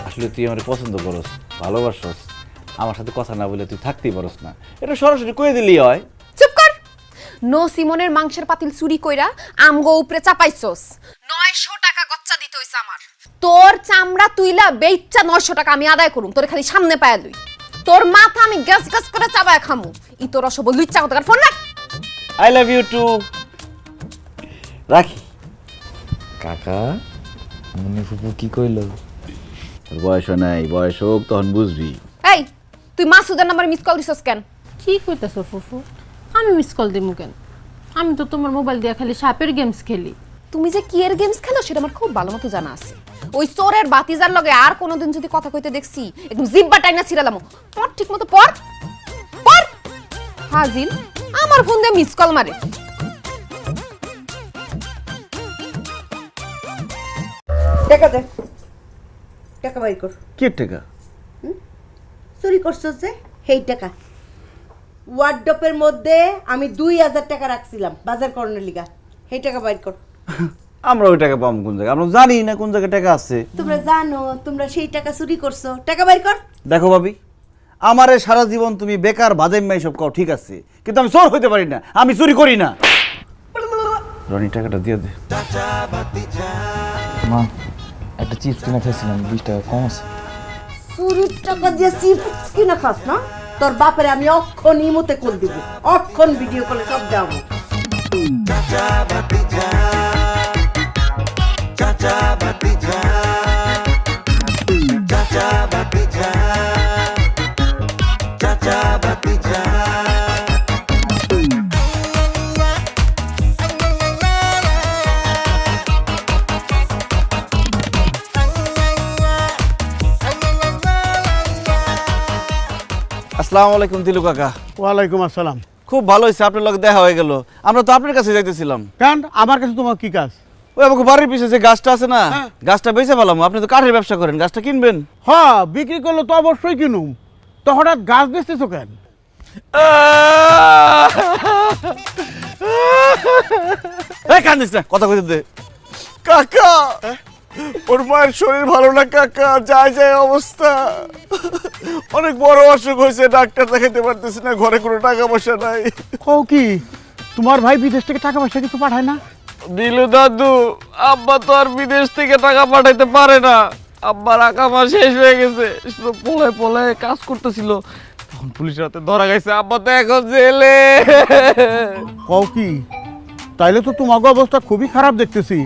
আসলে তুই আমার পছন্দ করস, ভালোবাসস, আমার সাথে কথা না বলে তুই থাকতেই পারস না, এটা সরাসরি কয়ে দিলি হয়। চুপ কর। নো সিমনের মাংসের পাতিল চুরি কইরা আমগো উপরে চাপাইছস। 900 টাকা গচ্চা দিতে হইছে আমার। তোর চামড়া তুইলা বেইচ্চা 900 টাকা আমি আদায় করুম, তোরে খালি সামনে পায়া লই। তোর মাথা আমি গ্যাস গ্যাস করে চাবায় খামু। ই তোর অসব লুচ্চা কথা ফোন রাখ। I love you too. রাখি। কাকা মুন্নি ফুপু কি কইলো? তোর বয়স নাই, বয়স হোক তখন বুঝবি। এই তুই মাসুদের নাম্বারে মিস কল দিছস কেন? কি কইতাছো ফুফু? আমি মিস কল দিমু কেন? আমি তো তোমার মোবাইল দিয়ে খালি সাপের গেমস খেলি। তুমি যে কি এর গেমস খেলো সেটা আমার খুব ভালো মতো জানা আছে। ওই চোরের বাতিজার লগে আর কোনোদিন যদি কথা কইতে দেখছি একদম জিব্বা টাইনা ছিড়ালাম। পড় ঠিক মতো পড় পড়। হাজিল আমার ফোন দিয়ে মিস কল মারে। টাকা দে, টাকা বাইর কর। কি টাকা? চুরি করছো যে সেই টাকা। ওয়ার্ডরোবের মধ্যে আমি 2000 টাকা রাখছিলাম বাজার করানোর লিগা, সেই টাকা বাইর কর। আমরা ওই টাকা পাবো কোন জায়গায়? আমরা জানি না কোন জায়গায় টাকা আছে। তোমরা জানো তোমরা সেই টাকা চুরি করছো, টাকা বাইর কর। দেখো ভাবি, আমারে সারা জীবন তুমি বেকার বাদেম্মাই সব কও, ঠিক আছে, কিন্তু আমি চোর হইতে পারি না, আমি চুরি করি না। রনি টাকাটা দিয়ে দে। মা একটা চিপস কিনে খাইছিলাম, 20 টাকা কম আছে। চুরির টাকা দিয়ে চিপস কিনা খাস না? তোর বাপের আমি অক্ষণ ইমোতে কল দিব, অক্ষণ ভিডিও কলে সব যাবো। चाचा भतीजा चाचा भतीजा चाचा भतीजा चाचा भतीजा আসসালামু আলাইকুম দিলু কাকা। ওয়ালাইকুম আসসালাম। খুব ভালো হয়েছে, আপনার লগে দেখা হয়ে গেল। আমরা তো আপনার কাছে যাইতেছিলাম। কেন আমার কাছে তোমার কি কাজ? ওই আমাকে বাড়ির পিছনে যে গাছটা আছে না, গাছটা বেচে পেলাম। আপনি তো কাঠের ব্যবসা করেন, গাছটা কিনবেন? হ্যাঁ, বিক্রি করলে তো অবশ্যই কিনুম। তো হঠাৎ গাছ বেচতেছো কেন? এই কান্দিস না, কথা কইতে দে। কাকা, ওর মায়ের শরীর ভালো না কাকা, যায় যায় অবস্থা, অনেক বড় অসুখ হয়েছে, ডাক্তার দেখাতে পারতেছি না, ঘরে কোনো টাকা পয়সা নাই। কও কি তোমার ভাই বিদেশ থেকে টাকা পয়সা কিছু পাঠায় না? দিলু দাদু, আব্বা তো আর বিদেশ থেকে টাকা পাঠাইতে পারে না। আব্বার আকামা শেষ হয়ে গেছে, শুধু পোলায় পোলায় কাজ করতেছিল, তখন পুলিশের হাতে ধরা গেছে। আব্বা তো এখন জেলে। কও কি, তাইলে তো তোমার অবস্থা খুবই খারাপ দেখতেছি।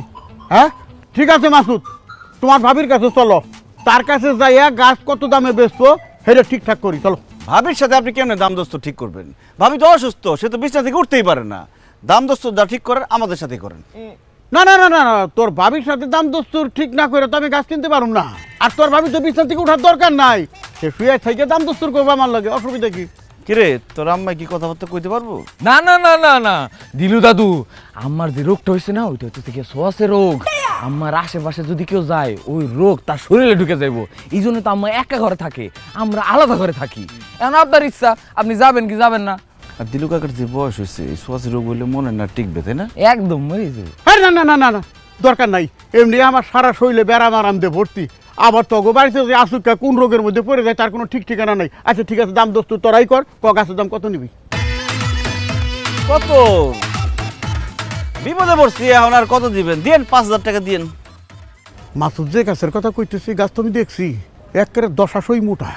হ্যাঁ ঠিক আছে মাসুদ, তোমার ভাবির কাছে চলো, তার কাছে যাইয়া গাছ কত দামে বেচবো সেটা ঠিকঠাক করি, চলো। ভাবির সাথে আপনি কেমনে দাম দস্ত ঠিক করবেন? ভাবি তো অসুস্থ, সে তো বিছানা থেকে উঠতেই পারে না। দাম দস্ত যা ঠিক করেন আমাদের সাথে করেন। না না না না না, তোর ভাবির সাথে দাম দস্তুর ঠিক না করে তো আমি গাছ কিনতে পারুম না। আর তোর ভাবি তো বিছানা থেকে উঠার দরকার নাই, সে শুয়ে থেকে দাম দস্তুর করবো, আমার লাগে অসুবিধা কি? কিরে, তোর আম্মা কি কথাবার্তা কইতে পারবো? না না না না না দিলু দাদু, আমার যে রোগটা হয়েছে না, ওইটা হচ্ছে থেকে সোয়াসের রোগ। আমার আশেপাশে যদি কেউ যায় ওই রোগ তার শরীরে ঢুকে যাইবো। এই জন্য তো আম্মা একা ঘরে থাকে, আমরা আলাদা ঘরে থাকি। এখন আপনার ইচ্ছা, আপনি যাবেন কি যাবেন না। আর দিলু কাকার যে বয়স হয়েছে, এই সোয়াসি রোগ বললে মনে না টিকবে, তাই না? একদম মরে যাবে। হ্যাঁ না না না না না, দরকার নাই। এমনি আমার সারা শরীরে ব্যারাম আরাম দিয়ে ভর্তি, আবার তো বাড়িতে যে আসুকা কোন রোগের মধ্যে পড়ে যায় তার কোনো ঠিক ঠিকানা নাই। আচ্ছা ঠিক আছে, দাম দোস্ত তোরাই কর, গাছের দাম কত নিবি? কত বিপদে পড়ছি এখন, আর কত দিবেন? দিন 5000 টাকা দিন। মাসুদ যে গাছের কথা কইতেছি, গাছ তো আমি দেখছি একেবারে 10 মোটা।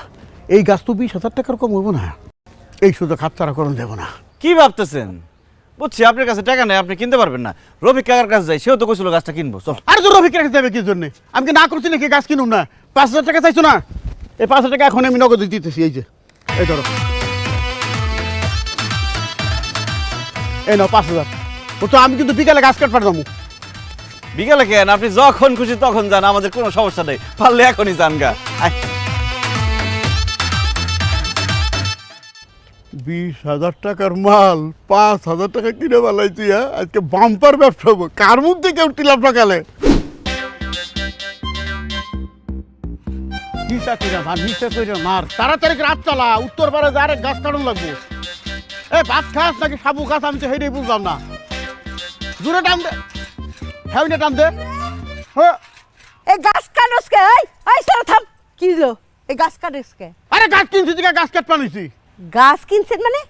এই গাছ তো 20,000 টাকার কম হইব না, এই সুযোগ হাতছাড়া করুন দেব না। কি ভাবতেছেন? বুঝছি আপনার কাছে টাকা নেই, আপনি কিনতে পারবেন না। রফিক কাকার কাছে যাই, সেও তো কইছিল গাছটা কিনবো, চল। আরে তো রফিক রেখে যাবে কি জন্য? আমি কি না করছি নাকি গাছ কিনুম না? 5,000 টাকা চাইছো না? এই 5,000 টাকা এখন আমি নগদ দিতেছি, এই যে এই ধরো, এই নাও 5,000। ও তো আমি কিন্তু বিকালে গাছ কাটবার যাবো। বিকালে কেন, আপনি যখন খুশি তখন যান, আমাদের কোনো সমস্যা নেই, পারলে এখনই যান গা। আয়। 20,000 টাকার মাল 5,000 টাকা কিনে বেলাইছি। হ্যাঁ, আজকে বাম্পার ব্যবসা হবো। কার মুখ থেকে উঠলাম সকালে? তাড়াতাড়ি রাত চালা, উত্তর পারে যা গাছ কাটন লাগবো। এ ভাত খাস নাকি সাবু গাছ, আমি তো হেঁটেই বুঝলাম না। জোরে টান দে, হ্যাঁ টান দে। হ্যাঁ, এই গাছ কাটস কে? এই সরে থাম। কি গো, এই গাছ কাটস কে? আরে গাছ কিনছি দিকে গাছ কাট পানিছি। গাছ কিনছেন মানে?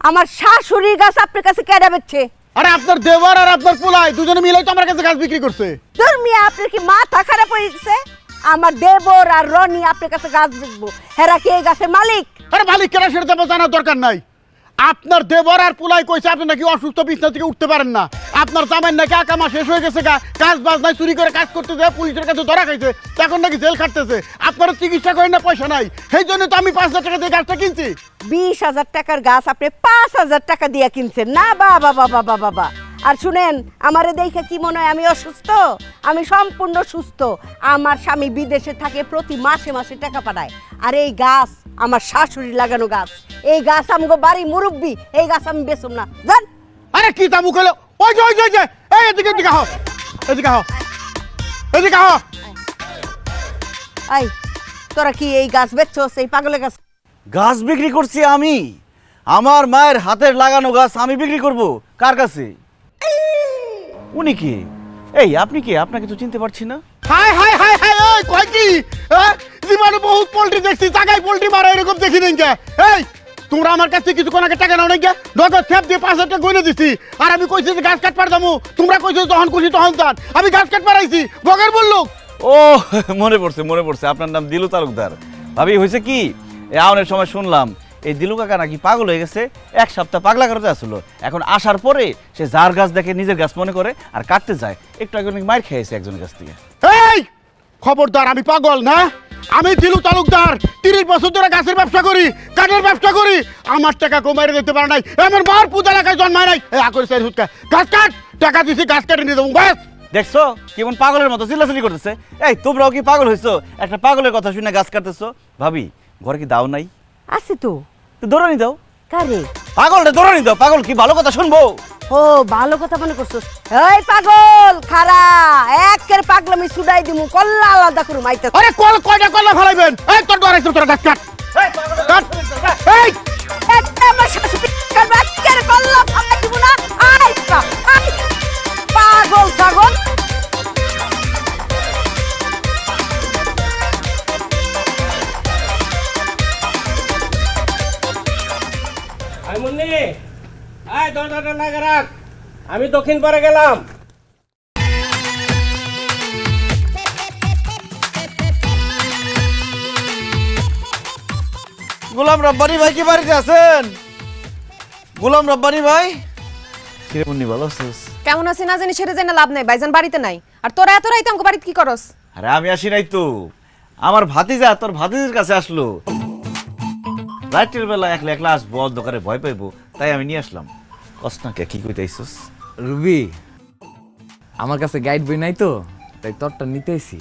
আমার শাশুড়ির গাছ আপনার কাছে কেডা বেচছে? আরে আপনার দেওয়ার আর আপনার পোলাই দুজনে মিলেই তো আমার কাছে গাছ বিক্রি করছে। তোর মিয়া, আপনার কি মাথা খারাপ হয়ে গেছে? আমার দেবর আর রনি আপনার কাছে গাছ বেচবো, হেরা কি এই গাছের মালিক? আরে মালিক কেনা সেটা তো জানার দরকার নাই। আপনার দেবর আর পোলাই কইছে আপনি নাকি অসুস্থ, বিছনা থেকে উঠতে পারেন না। আপনার জামাই নাকি আকামা শেষ হয়ে গেছে, কাজ বাজ নাই, চুরি করে কাজ করতে যায়, পুলিশের কাছে ধরা খাইছে, তখন নাকি জেল খাটতেছে। আপনারা চিকিৎসা করেন না, পয়সা নাই, সেই জন্য তো আমি 5,000 টাকা দিয়ে গাছটা কিনছি। 20,000 টাকার গাছ আপনি 5,000 টাকা দিয়ে কিনছেন না? বাবা বাবা বাবা বাবা। আর শুনেন, আমারে দেখে কি মনে হয় আমি অসুস্থ? আমি সম্পূর্ণ সুস্থ। আমার স্বামী বিদেশে থাকে, প্রতি মাসে মাসে টাকা পাঠায়। আর এই গাছ আমার শাশুড়ি লাগানো গাছ। এই গাছ আমগো বাড়ি মুরব্বি, এই গাছ আমি বেচুম না, জান। আরে কি তামু কইলো? ওই যে ওই যে ওই যে, এই এদিকে এদিকে হও, এদিকে হও, এদিকে হও। এই তোরা কি এই গাছ বেচছস? এই পাগলের গাছ? গাছ বিক্রি করছি আমি, আমার মায়ের হাতের লাগানো গাছ আমি বিক্রি করব কার কাছে? উনি কি? এই আপনি কি? আপনাকে তো চিনতে পারছি না। হাই হাই হাই হাই, ওই কয় কি? জীবনে বহুত পোল্ট্রি দেখছি, টাকায় পোল্ট্রি মারা এরকম দেখি নাই কে? এই তোমরা আমার কাছে কিছু কোন টাকা নাও নাই কে? নগদ খেপ দিয়ে 5,000 টাকা গইনে দিছি। আর আমি কইছি যে গাছ কাটবার যাবো, তোমরা কইছো যখন খুশি তখন তার। আমি গাছ কাটবার আইছি, বগের বললো। ও মনে পড়ছে, আপনার নাম দিলু তালুকদার। ভাবি হয়েছে কি, এই আউনের সময় শুনলাম এই দিলু কাকা নাকি পাগল হয়ে গেছে, 1 সপ্তাহ পাগলা করতে আসলো। এখন আসার পরে সে যার গাছ দেখে নিজের গাছ মনে করে আর কাটতে যায়। একটু আগে নাকি মার খেয়েছে একজনের কাছ থেকে। এই খবরদার, আমি পাগল না, আমি দিলু তালুকদার। 30 বছর ধরে গাছের ব্যবসা করি, কাঠের ব্যবসা করি। আমার টাকা কমাইরে দিতে পারে নাই, আমার মার পূজা এলাকায় জন্মায় নাই। এই আকরে সাইড হুটকা, গাছ কাট, টাকা দিছি, গাছ কেটে নিয়ে দেবো, ব্যাস। দেখছো কেমন পাগলের মতো চিল্লাচিল্লি করতেছে? এই তোমরাও কি পাগল হইছো? একটা পাগলের কথা শুনে গাছ কাটতেছো? ভাবি ঘরে কি দাও নাই? আছে তো। তো দৌড়ানি দাও। কারে? পাগলটা দৌড়ানি দাও। পাগল কি ভালো কথা শুনবো? ও ভালো কথা মনে করছস? এই পাগল খারা, একের পাগলামি ছুডাই দিমু, কল্লা আলাদা করুম আইতা। আরে কল কয়টা কল্লা ফেলাইবেন? এই তোর ডরাইছ, তোরা গাছ কাট, কাট। এই একটা আমার শাশুড়ি করবে, একের কল্লা ফালাই দিমু না। আইতা পাগল ছাগল। মুন্নি, আয় দরজাটা লাগা রাখ, আমি দক্ষিণ পাড়ে গেলাম। গোলাম রব্বানি ভাই কি বাড়িতে আছেন? গোলাম রব্বানি ভাই, কিরে মুন্নি ভালো আছিস? কেমন আছি না জানি সেটা জানা লাভ নাই, ভাইজান বাড়িতে নাই। আর তোরা এত রাইতে আমাকে বাড়িতে কি করস? আরে আমি আসি নাই তো, আমার ভাতিজা তোর ভাতিজির কাছে আসলো। রাতের বেলা একলা একলা আসবো, অন্ধকারে ভয় পাইবো, তাই আমি নিয়ে আসলাম। কষ্ট না কে, কি কইতে আইছস? রুবি, আমার কাছে গাইড বই নাই তো, তাই তোরটা নিতে আইছি।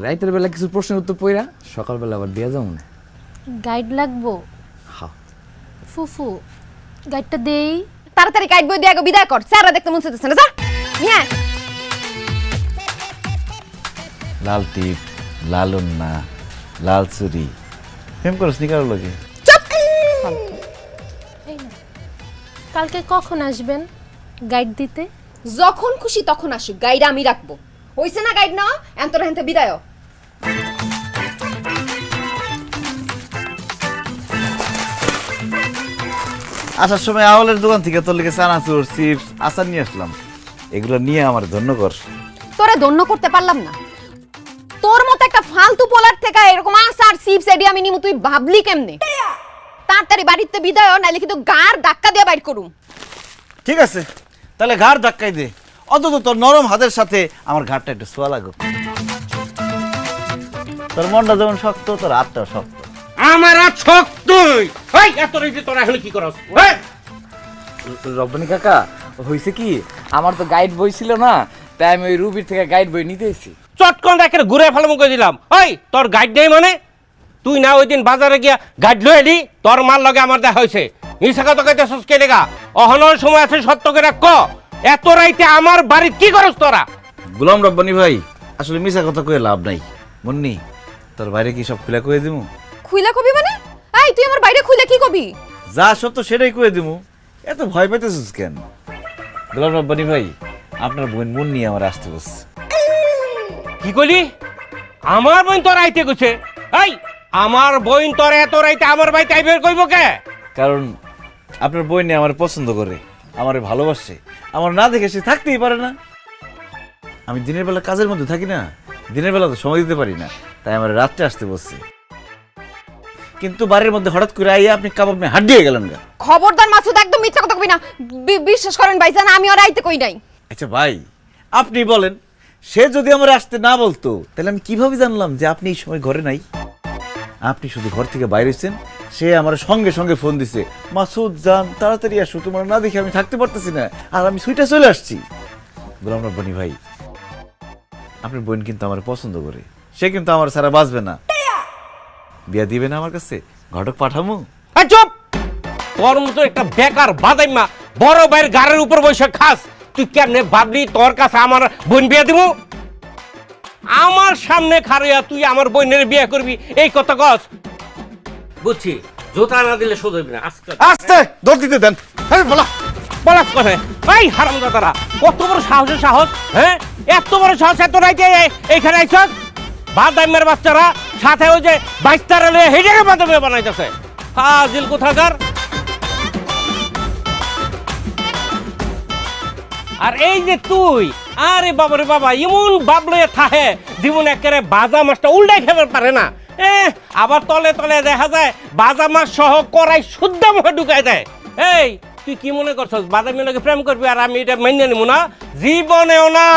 রাতের বেলা কিছু প্রশ্নের উত্তর পইরা সকালবেলা আবার দিয়ে যাবো না। গাইড লাগবো? হ্যাঁ। ফুফু গাইডটা দেই। তাড়াতাড়ি গাইড বই দিয়ে আগে বিদায় কর, স্যাররা দেখতে মন চাইতেছে না, যা নিয়ে আয়। লাল টিপ, লাল উন্না, লাল চুরি, প্রেম করস নি কারো লগে? চুপ। এই না, কালকে কখন আসবেন গাইড দিতে? যখন খুশি তখন আসুক, গাইড আমি রাখবো। হইছে না গাইড না? এন্তরা হেনতে বিদায়। আসার সময় আওয়ালের দোকান থেকে তোর লেগে চানাচুর, চিপস, আচার নিয়ে আসলাম। এগুলো নিয়ে আমার ধন্য কর। তোরে ধন্য করতে পারলাম না। তোর মতো একটা ফালতু পোলার থেকে এরকম আচার চিপস এডি আমি নিমু, তুই ভাবলি কেমনে? তাড়াতাড়ি বাড়িতে বিদায়, নাইলে কিন্তু গার ধাক্কা দিয়ে বাইর করুম। ঠিক আছে, তাহলে ঘাড় ধাক্কাই দে, অন্তত তোর নরম হাতের সাথে আমার ঘাড়টা একটু ছোঁয়া লাগুক। তোর মনটা যেমন শক্ত, তোর হাতটাও শক্ত। আমার আর শক্তই। ওই এত রেজে তোরা এখন কি করস? ওই রব্বানি কাকা, হয়েছে কি, আমার তো গাইড বই ছিল না, তাই আমি ওই রুবির থেকে গাইড বই নিতে এসেছি। চটকন দেখে ঘুরে ফেলে মুখে দিলাম। ওই তোর গাইড নেই মানে? তুই না ওই দিন বাজারে গিয়া গাইড লয়ে এলি, তোর মার লগে আমার দেখা হয়েছে। মিশা কথা কইতেছস কে লেগা? অহনর সময় আছে, সত্য করে রাখ। এত রাইতে আমার বাড়ি কি করস তোরা? গোলাম রব্বানি ভাই, আসলে মিছা কথা কয়ে লাভ নাই। মুন্নি, তোর বাইরে কি সব খুলে কয়ে দিমু? খুইলা কবি মানে? এই তুই আমার বাইরে খুইলা কি কবি? যা সত্য সেটাই কয়ে দিমু, এত ভয় পাইতেছিস কেন? গোলাম রব্বানি ভাই, আপনার বোন মুন্নি আমার আসতে বসছে। কি কইলি? আমার বোন তোর আইতে কইছে? এই আমার বোন তোর এত রাইতে আমার বাড়িতে আইবে কইব কে? কারণ আপনার বোন আমার পছন্দ করে, আমারে ভালোবাসে, আমার না দেখে সে থাকতেই পারে না। আমি দিনের বেলা কাজের মধ্যে থাকি না, দিনের বেলা তো সময় দিতে পারি না, তাই আমার রাত্রে আসতে বসছে। কিন্তু বাড়ির মধ্যে হঠাৎ করে আইয়া আপনি কাবাব নিয়ে হাত দিয়ে গেলেন গা। খবরদার মাসুদ, একদম মিথ্যা কথা কবি না। বিশ্বাস করেন ভাইজান, আমি ওর আইতে কই নাই। আচ্ছা ভাই, আপনি বলেন, সে যদি আমার আসতে না বলতো, তাহলে আমি কিভাবে জানলাম যে আপনি এই সময় ঘরে নাই? আপনি শুধু ঘর থেকে বাইরে এসেছেন, সে আমার সঙ্গে সঙ্গে ফোন দিছে, মাসুদ জান তাড়াতাড়ি আসো, তোমার না দেখে আমি থাকতে পারতেছি না, আর আমি সুইটা চলে আসছি। গোলাম রব্বানি ভাই, আপনার বোন কিন্তু আমার পছন্দ করে, সে কিন্তু আমার ছাড়া বাঁচবে না। বিয়া দিবে না আমার কাছে, ঘটক পাঠামু? চুপ! তোর মতো একটা বেকার বাদাইমা বড় ভাইয়ের গাড়ির উপর বসে খাস, তুই কেমনে ভাবলি তোর কাছে আমার বোন বিয়ে দিব? আমার সামনে খাড়িয়া তুই আমার বোনের বিয়ে করবি, এই কথা কস? বুঝছি, জোতা না দিলে শোধ হইবি না। আজকে আস্তে দৌড় দিতে দেন। হ্যাঁ বলা বলাস কথা। এই হারামজাদারা, কত বড় সাহসের সাহস! হ্যাঁ, এত বড় সাহস এত রাইতে এইখানে আইছস? বাদাইমের বাচ্চারা সাথে ওই যে বাইস্তারা লয়ে হেডেকে বাদামে বানাইতেছে। ফাজিল কোথাকার! আর এই যে তুই, আরে বাবারে বাবা, এমন বাবলে থাহে জীবন একেবারে বাজা মাছটা উল্টাই খেতে পারে না। আবার তলে তলে দেখা যায় বাজা মাছ সহ কড়াই শুদ্ধ মুখে ঢুকাই দেয়। এই তুই কি মনে করছস বাদামি লোকে প্রেম করবি আর আমি এটা মেনে নেবো না? জীবনেও না।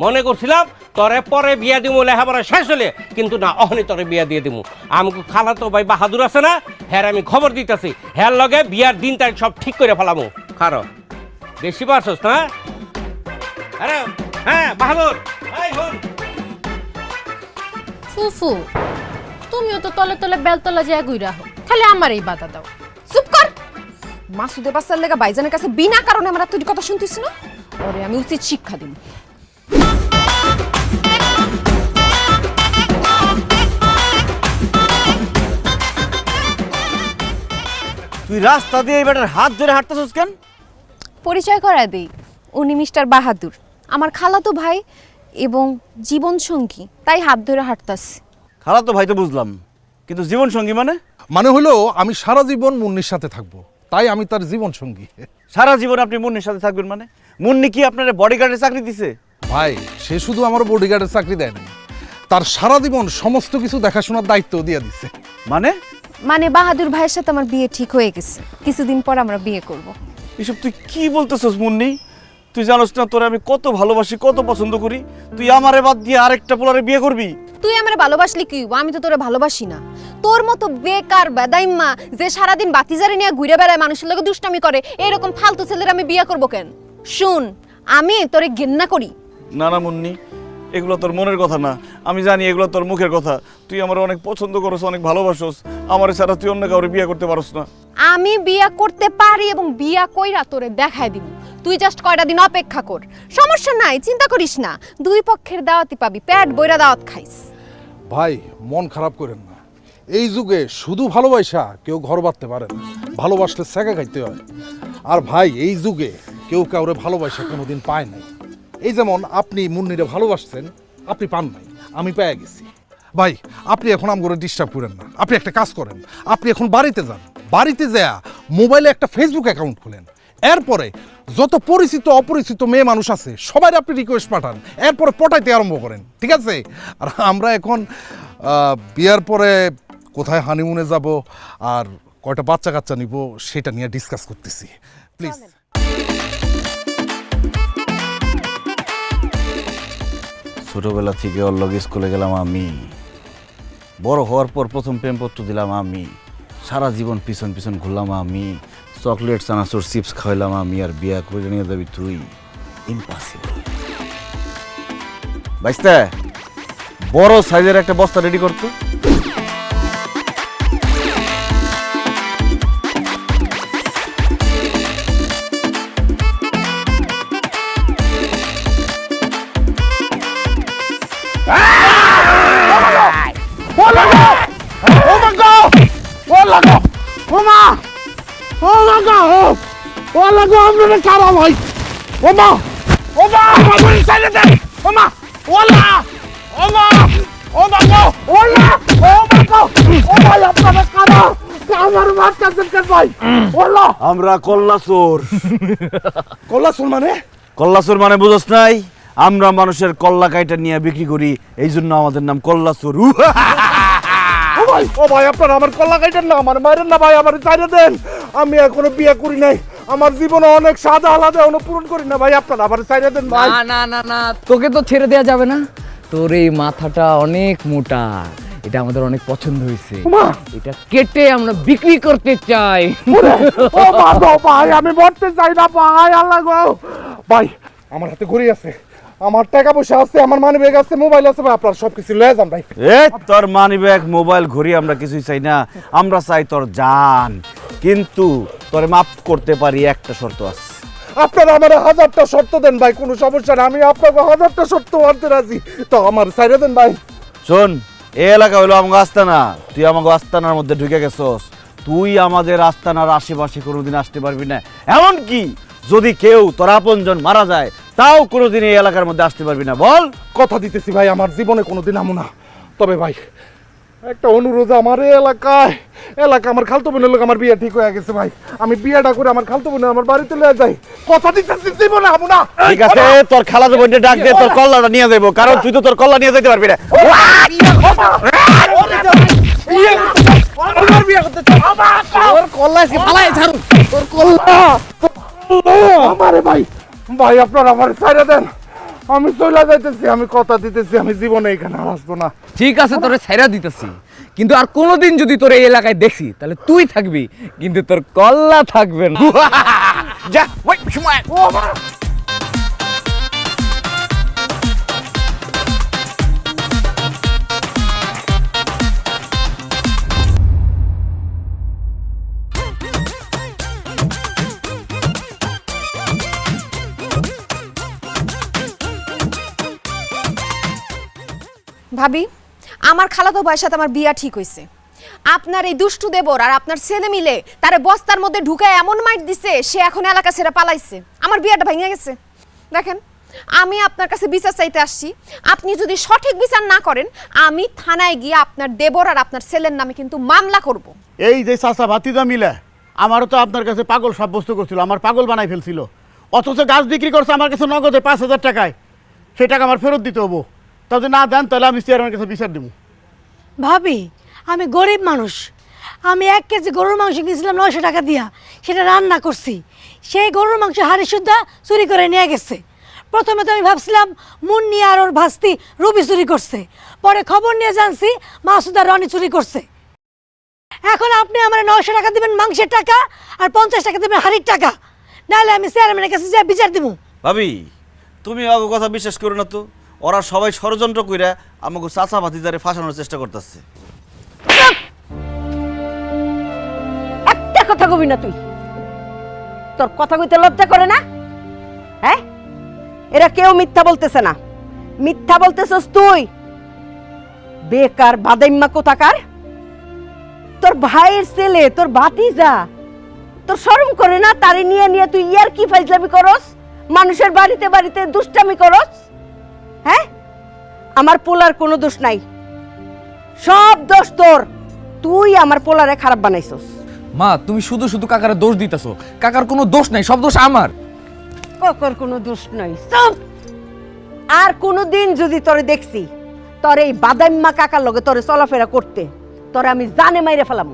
মনে করছিলাম তরে পরে বিয়া দিমু, লেখাপড়া শেষ হলে, কিন্তু না, অহনি তরে বিয়া দিয়ে দিমু। আমাকে খালাতো ভাই বাহাদুর আছে না, হ্যাঁ আমি খবর দিতেছি, হ্যাঁ লগে বিয়ার দিন তারিখ সব ঠিক করে ফেলামু। খারো বেশি পারছস না? আরে হ্যাঁ বাহাদুর, এই হন। ফুফু, তুমিও তো তলে তলে বেলতলা যায় ঘুরা হো, খালি আমার এই বাধা দাও। চুপ কর! মাসুদে বাচ্চার লেগা ভাইজানের কাছে বিনা কারণে আমরা তুই কথা শুনতিস না? ওরে আমি উচিত শিক্ষা দিব। তুই রাস্তা দিয়ে এই বেটার হাত ধরে হাঁটতেছিস কেন? পরিচয় করা দেই, উনি মিস্টার বাহাদুর, আমার খালাতো ভাই এবং জীবন সঙ্গী, তাই হাত ধরে হাঁটতাছি। খালা তো ভাই তো বুঝলাম, কিন্তু জীবন সঙ্গী মানে? মানে হলো আমি সারা জীবন মুন্নির সাথে থাকবো, তাই আমি তার জীবন সঙ্গী। সারা জীবন আপনি মুন্নির সাথে থাকবেন মানে? মুন্নি কি আপনার বডিগার্ডের চাকরি দিছে? ভাই, সে শুধু আমার বডিগার্ডের চাকরি দেয় নাই, তার সারা জীবন সমস্ত কিছু দেখাশোনার দায়িত্ব দিয়ে দিচ্ছে। মানে? মানে বাহাদুর ভাইয়ের সাথে আমার বিয়ে ঠিক হয়ে গেছে, কিছুদিন পর আমরা বিয়ে করব। এসব তুই কি বলতেছস মুন্নি? তুই জানোস না তোরে আমি কত ভালোবাসি, কত পছন্দ করি? তুই আমারে বাদ দিয়ে আরেকটা পোলারে বিয়ে করবি? তুই আমার ভালোবাসলি কি? আমি তো তোরে ভালোবাসি না। তোর মতো বেকার বেদাইম্মা যে সারাদিন বাতিজারে নিয়ে ঘুরে বেড়ায়, মানুষের লোকে দুষ্টামি করে, এরকম ফালতু ছেলের আমি বিয়ে করব কেন? শুন, আমি তোরে ঘেন্না করি। না না মুন্নি, এগুলো তোর মনের কথা না, আমি জানি এগুলো তোর মুখের কথা। তুই আমার অনেক পছন্দ করস, অনেক ভালোবাসস, আমার ছাড়া তুই অন্য কাউরে বিয়ে করতে পারস না। আমি বিয়ে করতে পারি এবং বিয়া কইরা তোরে দেখায় দিব। তুই জাস্ট কয়টা দিন অপেক্ষা কর, সমস্যা নাই, চিন্তা করিস না। দুই পক্ষের দাওয়াতই পাবি, পেট বইরা দাওয়াত খাইস। ভাই, মন খারাপ করেন না, এই যুগে শুধু ভালোবাসা কেউ ঘর বাঁধতে পারে না, ভালোবাসলে সেকা খাইতে হয়। আর ভাই, এই যুগে কেউ কাউরে ভালোবাসা কোনোদিন পায় নাই। এই যেমন আপনি মুন্নিরে ভালোবাসছেন, আপনি পান নাই, আমি পেয়ে গেছি। ভাই, আপনি এখন আমগরে ডিস্টার্ব করেন না, আপনি একটা কাজ করেন, আপনি এখন বাড়িতে যান, বাড়িতে যায়া মোবাইলে একটা ফেসবুক অ্যাকাউন্ট খোলেন, এরপরে যত পরিচিত অপরিচিত মেয়ে মানুষ আছে সবাই আপনি রিকোয়েস্ট পাঠান, এরপরে পটাইতে আরম্ভ করেন, ঠিক আছে? আর আমরা এখন বিয়ার পরে কোথায় হানিমুনে যাব আর কয়টা বাচ্চা কাচ্চা নিব সেটা নিয়ে ডিসকাস করতেছি। প্লিজ। ছোটবেলা থেকে ওর লগে স্কুলে গেলাম আমি, বড় হওয়ার পর প্রথম প্রেমপত্র দিলাম আমি, সারা জীবন পিছন পিছন ঘুরলাম আমি, চকলেট চানাচুর চিপস খাওয়াইলাম আমি, আর বিয়া করে নিয়ে যাবি তুই? ইম্পসিবল। বাইস্তা বড় সাইজের একটা বস্তা রেডি করতো। আমরা কল্লাচোর। কল্লাচোর মানে? কল্লাচোর মানে বুঝছ নাই? আমরা মানুষের কল্লা কাইটা নিয়ে বিক্রি করি, এই জন্য আমাদের নাম কল্লাচোর। ও ভাই আপনারা আমার কল্লা কাইটেন না, আমার মায়ের না ভাই, আমার চাইলে দেন। আমি এখনো বিয়ে করি নাই, আমার জীবনে অনেক সাদা আলাদা এখনো পূরণ করি না ভাই, আপনারা আমার চাইলে দেন ভাই। না না না না, তোকে তো ছেড়ে দেওয়া যাবে না। তোর এই মাথাটা অনেক মোটা, এটা আমাদের অনেক পছন্দ হয়েছে। এটা কেটে আমরা বিক্রি করতে চাই। ও মা গো ভাই, আমি মরতে চাই না ভাই, আল্লাহ গো ভাই। আমার হাতে ঘড়ি আছে, আমার টাকা পয়সা আছে, আমার মানি ব্যাগ আছে, মোবাইল আছে ভাই, আপনারা সবকিছু লয়ে যান ভাই। এ তোর মানি ব্যাগ মোবাইল ঘড়ি আমরা কিছুই চাই না, আমরা চাই তোর জান। কিন্তু তোরে মাফ করতে পারি, একটা শর্ত আছে। আপনারা আমার 1000টা শর্ত দেন ভাই, কোনো সমস্যা না, আমি আপনাকে 1000টা শর্ত মানতে রাজি, তো আমার চাইলে দেন ভাই। শোন, এই এলাকা হইলো আমাকে আস্তানা, তুই আমাকে আস্তানার মধ্যে ঢুকে গেছস, তুই আমাদের আস্তানার আশেপাশে কোনোদিন আসতে পারবি না। এমনকি যদি কেউ তোর আপনজন মারা যায়, তাও কোনোদিন এই এলাকার মধ্যে আসতে পারবি না। বল। কথা দিতেছি ভাই, আমার জীবনে কোনোদিন আমু না। তবে ভাই একটা অনুরোধ, আমার এই এলাকা আমার খালতো বোনের লোক, আমার বিয়ে ঠিক হয়ে গেছে ভাই, আমি বিয়েটা করে আমার খালতো বোনের আমার বাড়িতে লয়ে যাই। কথা দিতেছি জীবনে আমু না। ঠিক আছে, তোর খালাতো বোনকে ডাক দে, তোর কল্লাটা নিয়ে যাবো, কারণ তুই তো তোর কল্লা নিয়ে যেতে পারবি না। আমারে ভাই ভাই আপনারা আমার ছাইড়া দেন, আমি চলে যাইতেছি, আমি কথা দিতেছি আমি জীবনে এখানে আর আসবো না। ঠিক আছে, তোরে ছাইরা দিতেছি, কিন্তু আর কোনোদিন যদি তোর এই এলাকায় দেখি তাহলে তুই থাকবি, কিন্তু তোর কল্লা থাকবে না। যা ওই সময়। ভাবি, আমার খালাতো ভাইয়ের সাথে আমার বিয়া ঠিক হইছে। আপনার এই দুষ্টু দেবর আর আপনার ছেলে মিলে তারে বস্তার মধ্যে ঢুকায় এমন মাইট দিছে, সে এখন এলাকা ছেড়ে পালাইছে। আমার বিয়াটা ভেঙে গেছে। দেখেন, আমি আপনার কাছে বিচার চাইতে আসছি, আপনি যদি সঠিক বিচার না করেন, আমি থানায় গিয়ে আপনার দেবর আর আপনার ছেলের নামে কিন্তু মামলা করব। এই যে চাচা ভাতিজা মিলে আমারও তো আপনার কাছে পাগল সাব্যস্ত করছিল, আমার পাগল বানাই ফেলছিল, অথচ গাছ বিক্রি করছে আমার কাছে নগদে 5000 টাকায়। সেই টাকা আমার ফেরত দিতে হবো, তা যদি না দেন তাহলে আমি চেয়ারম্যানের কাছে বিচার দেবো। ভাবি, আমি গরিব মানুষ, আমি 1 কেজি গরুর মাংস কিনেছিলাম 900 টাকা দিয়া, সেটা রান্না করছি। সেই গরুর মাংস হাড়ি সুদ্ধা চুরি করে নিয়ে গেছে। প্রথমে তো আমি ভাবছিলাম মুন্নি আর ওর ভাস্তি রুবি চুরি করছে, পরে খবর নিয়ে জানছি মাসুদ আর রনি চুরি করছে। এখন আপনি আমার 900 টাকা দিবেন মাংসের টাকা, আর 50 টাকা দিবেন হাড়ির টাকা, নাহলে আমি চেয়ারম্যানের কাছে যা বিচার দিব। ভাবি, তুমি ওকে কথা বিশ্বাস করো না তো, ওরা সবাই ষড়যন্ত্র কইরা আমাকে চাচা ভাতিজারে ফাঁসানোর চেষ্টা করতেছে। একটা কথা কবি না তুই, তোর কথা কইতে লজ্জা করে না? হ্যাঁ, এরা কেউ মিথ্যা বলতেছে না, মিথ্যা বলতেছস তুই। বেকার বাদাইম্মা কোথাকার, তোর ভাইয়ের ছেলে, তোর ভাতিজা, তোর শরম করে না? তারে নিয়ে নিয়ে তুই ইয়ার কি ফাইজলামি করস, মানুষের বাড়িতে বাড়িতে দুষ্টামি করস। হ্যাঁ, আমার পোলার কোনো দোষ নাই, সব দোষ তোর। তুই আমার পোলারে খারাপ বানাইছস। মা, তুমি শুধু শুধু কাকারে দোষ দিতেছো। কাকার কোনো দোষ নাই, সব দোষ আমার। কাকার কোনো দোষ নাই, সব। আর কোনোদিন যদি তোরে দেখছি তোর এই বাদাইম্মা কাকার লগে তোরে চলাফেরা করতে, তোরে আমি জানে মাইরে ফেলাম।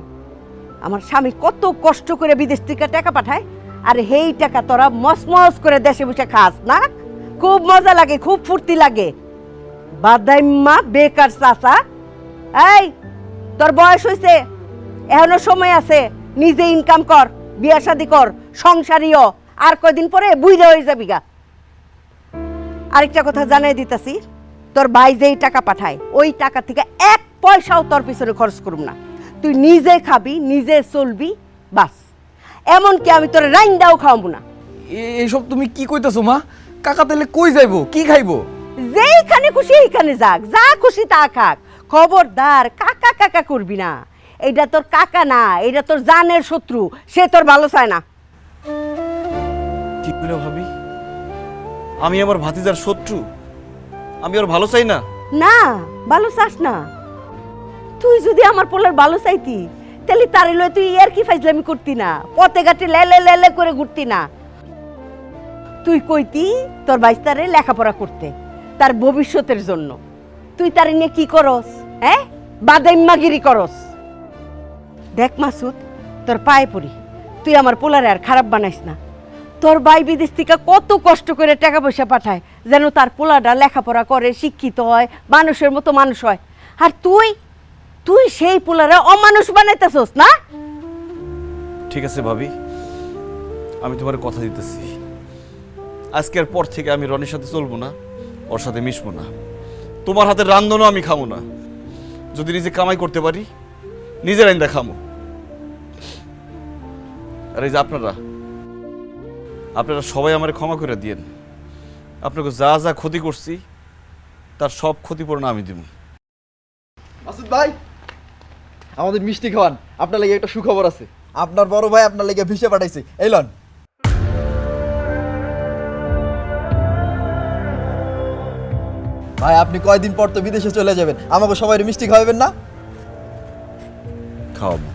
আমার স্বামী কত কষ্ট করে বিদেশ থেকে টাকা পাঠায়, আর সেই টাকা তোরা মসমস করে দেশে বসে খাস না? খুব মজা লাগে, খুব ফুর্তি লাগে। বাদাইম্মা বেকার চাচা। এই তোর বয়স হয়েছে, এখনো সময় আছে, নিজে ইনকাম কর, বিয়া শাদি কর, সংসারীও। আর কয়দিন পরে বুইড়া হয়ে যাবি গা। আরেকটা কথা জানাই দিতাছি, তোর ভাই যেই টাকা পাঠায় ওই টাকা থেকে 1 পয়সাও তোর পিছনে খরচ করব না। তুই নিজে খাবি, নিজে চলবি, বাস। এমনকি আমি তোর রাইন্দাও খাওয়াবো না। এইসব তুমি কি কইতাছো মা? কাকা তাহলে কই যাইবো, কি খাইবো? যেইখানে খুশি এইখানে যাক, যা খুশি তা খাক। খবরদার কাকা কাকা করবি না। এইটা তোর কাকা না, এইটা তোর জানের শত্রু, সে তোর ভালো চায় না। কি করে ভাবি? আমি আমার ভাতিজার শত্রু? আমি ওর ভালো চাই না? না, ভালো চাস না। তুই যদি আমার পোলার ভালো চাইতি তাহলে তার লয়ে তুই আর কি ফাইজলামি করতি না, পথে ঘাটে লেলে লেলে করে ঘুরতি না। তুই কইতি তোর বাইস্তারে লেখাপড়া করতে, তার ভবিষ্যতের জন্য। তুই তার নিয়ে কি করস? হ্যাঁ, বাদাইম্মাগিরি করস। দেখ মাসুদ, তোর পায়ে পড়ি, তুই আমার পোলারে আর খারাপ বানাইস না। তোর ভাই বিদেশ থেকে কত কষ্ট করে টাকা পয়সা পাঠায় যেন তার পোলাটা লেখাপড়া করে, শিক্ষিত হয়, মানুষের মতো মানুষ হয়। আর তুই তুই সেই পোলারে অমানুষ বানাইতেছস না? ঠিক আছে ভাবি, আমি তোমার কথা দিতেছি, আজকের পর থেকে আমি রনির সাথে চলবো না, ওর সাথে মিশবো না। তোমার হাতের রান্ধনও আমি খামো না। যদি নিজে কামাই করতে পারি, নিজের আইন খামো। আর এই যে আপনারা সবাই আমার ক্ষমা করে দিয়েন। আপনাকে যা যা ক্ষতি করছি তার সব ক্ষতিপূরণ আমি দিব। মাসুদ ভাই, আমাদের মিষ্টি খাওয়ান, আপনার লাগে একটা সুখবর আছে। আপনার বড় ভাই আপনার লাগে ভিসা পাঠাইছে, এই লন। ভাই আপনি কয়দিন পর তো বিদেশে চলে যাবেন, আমাকে সবাই মিষ্টি খাওয়াবেন না? খাওয়াবো।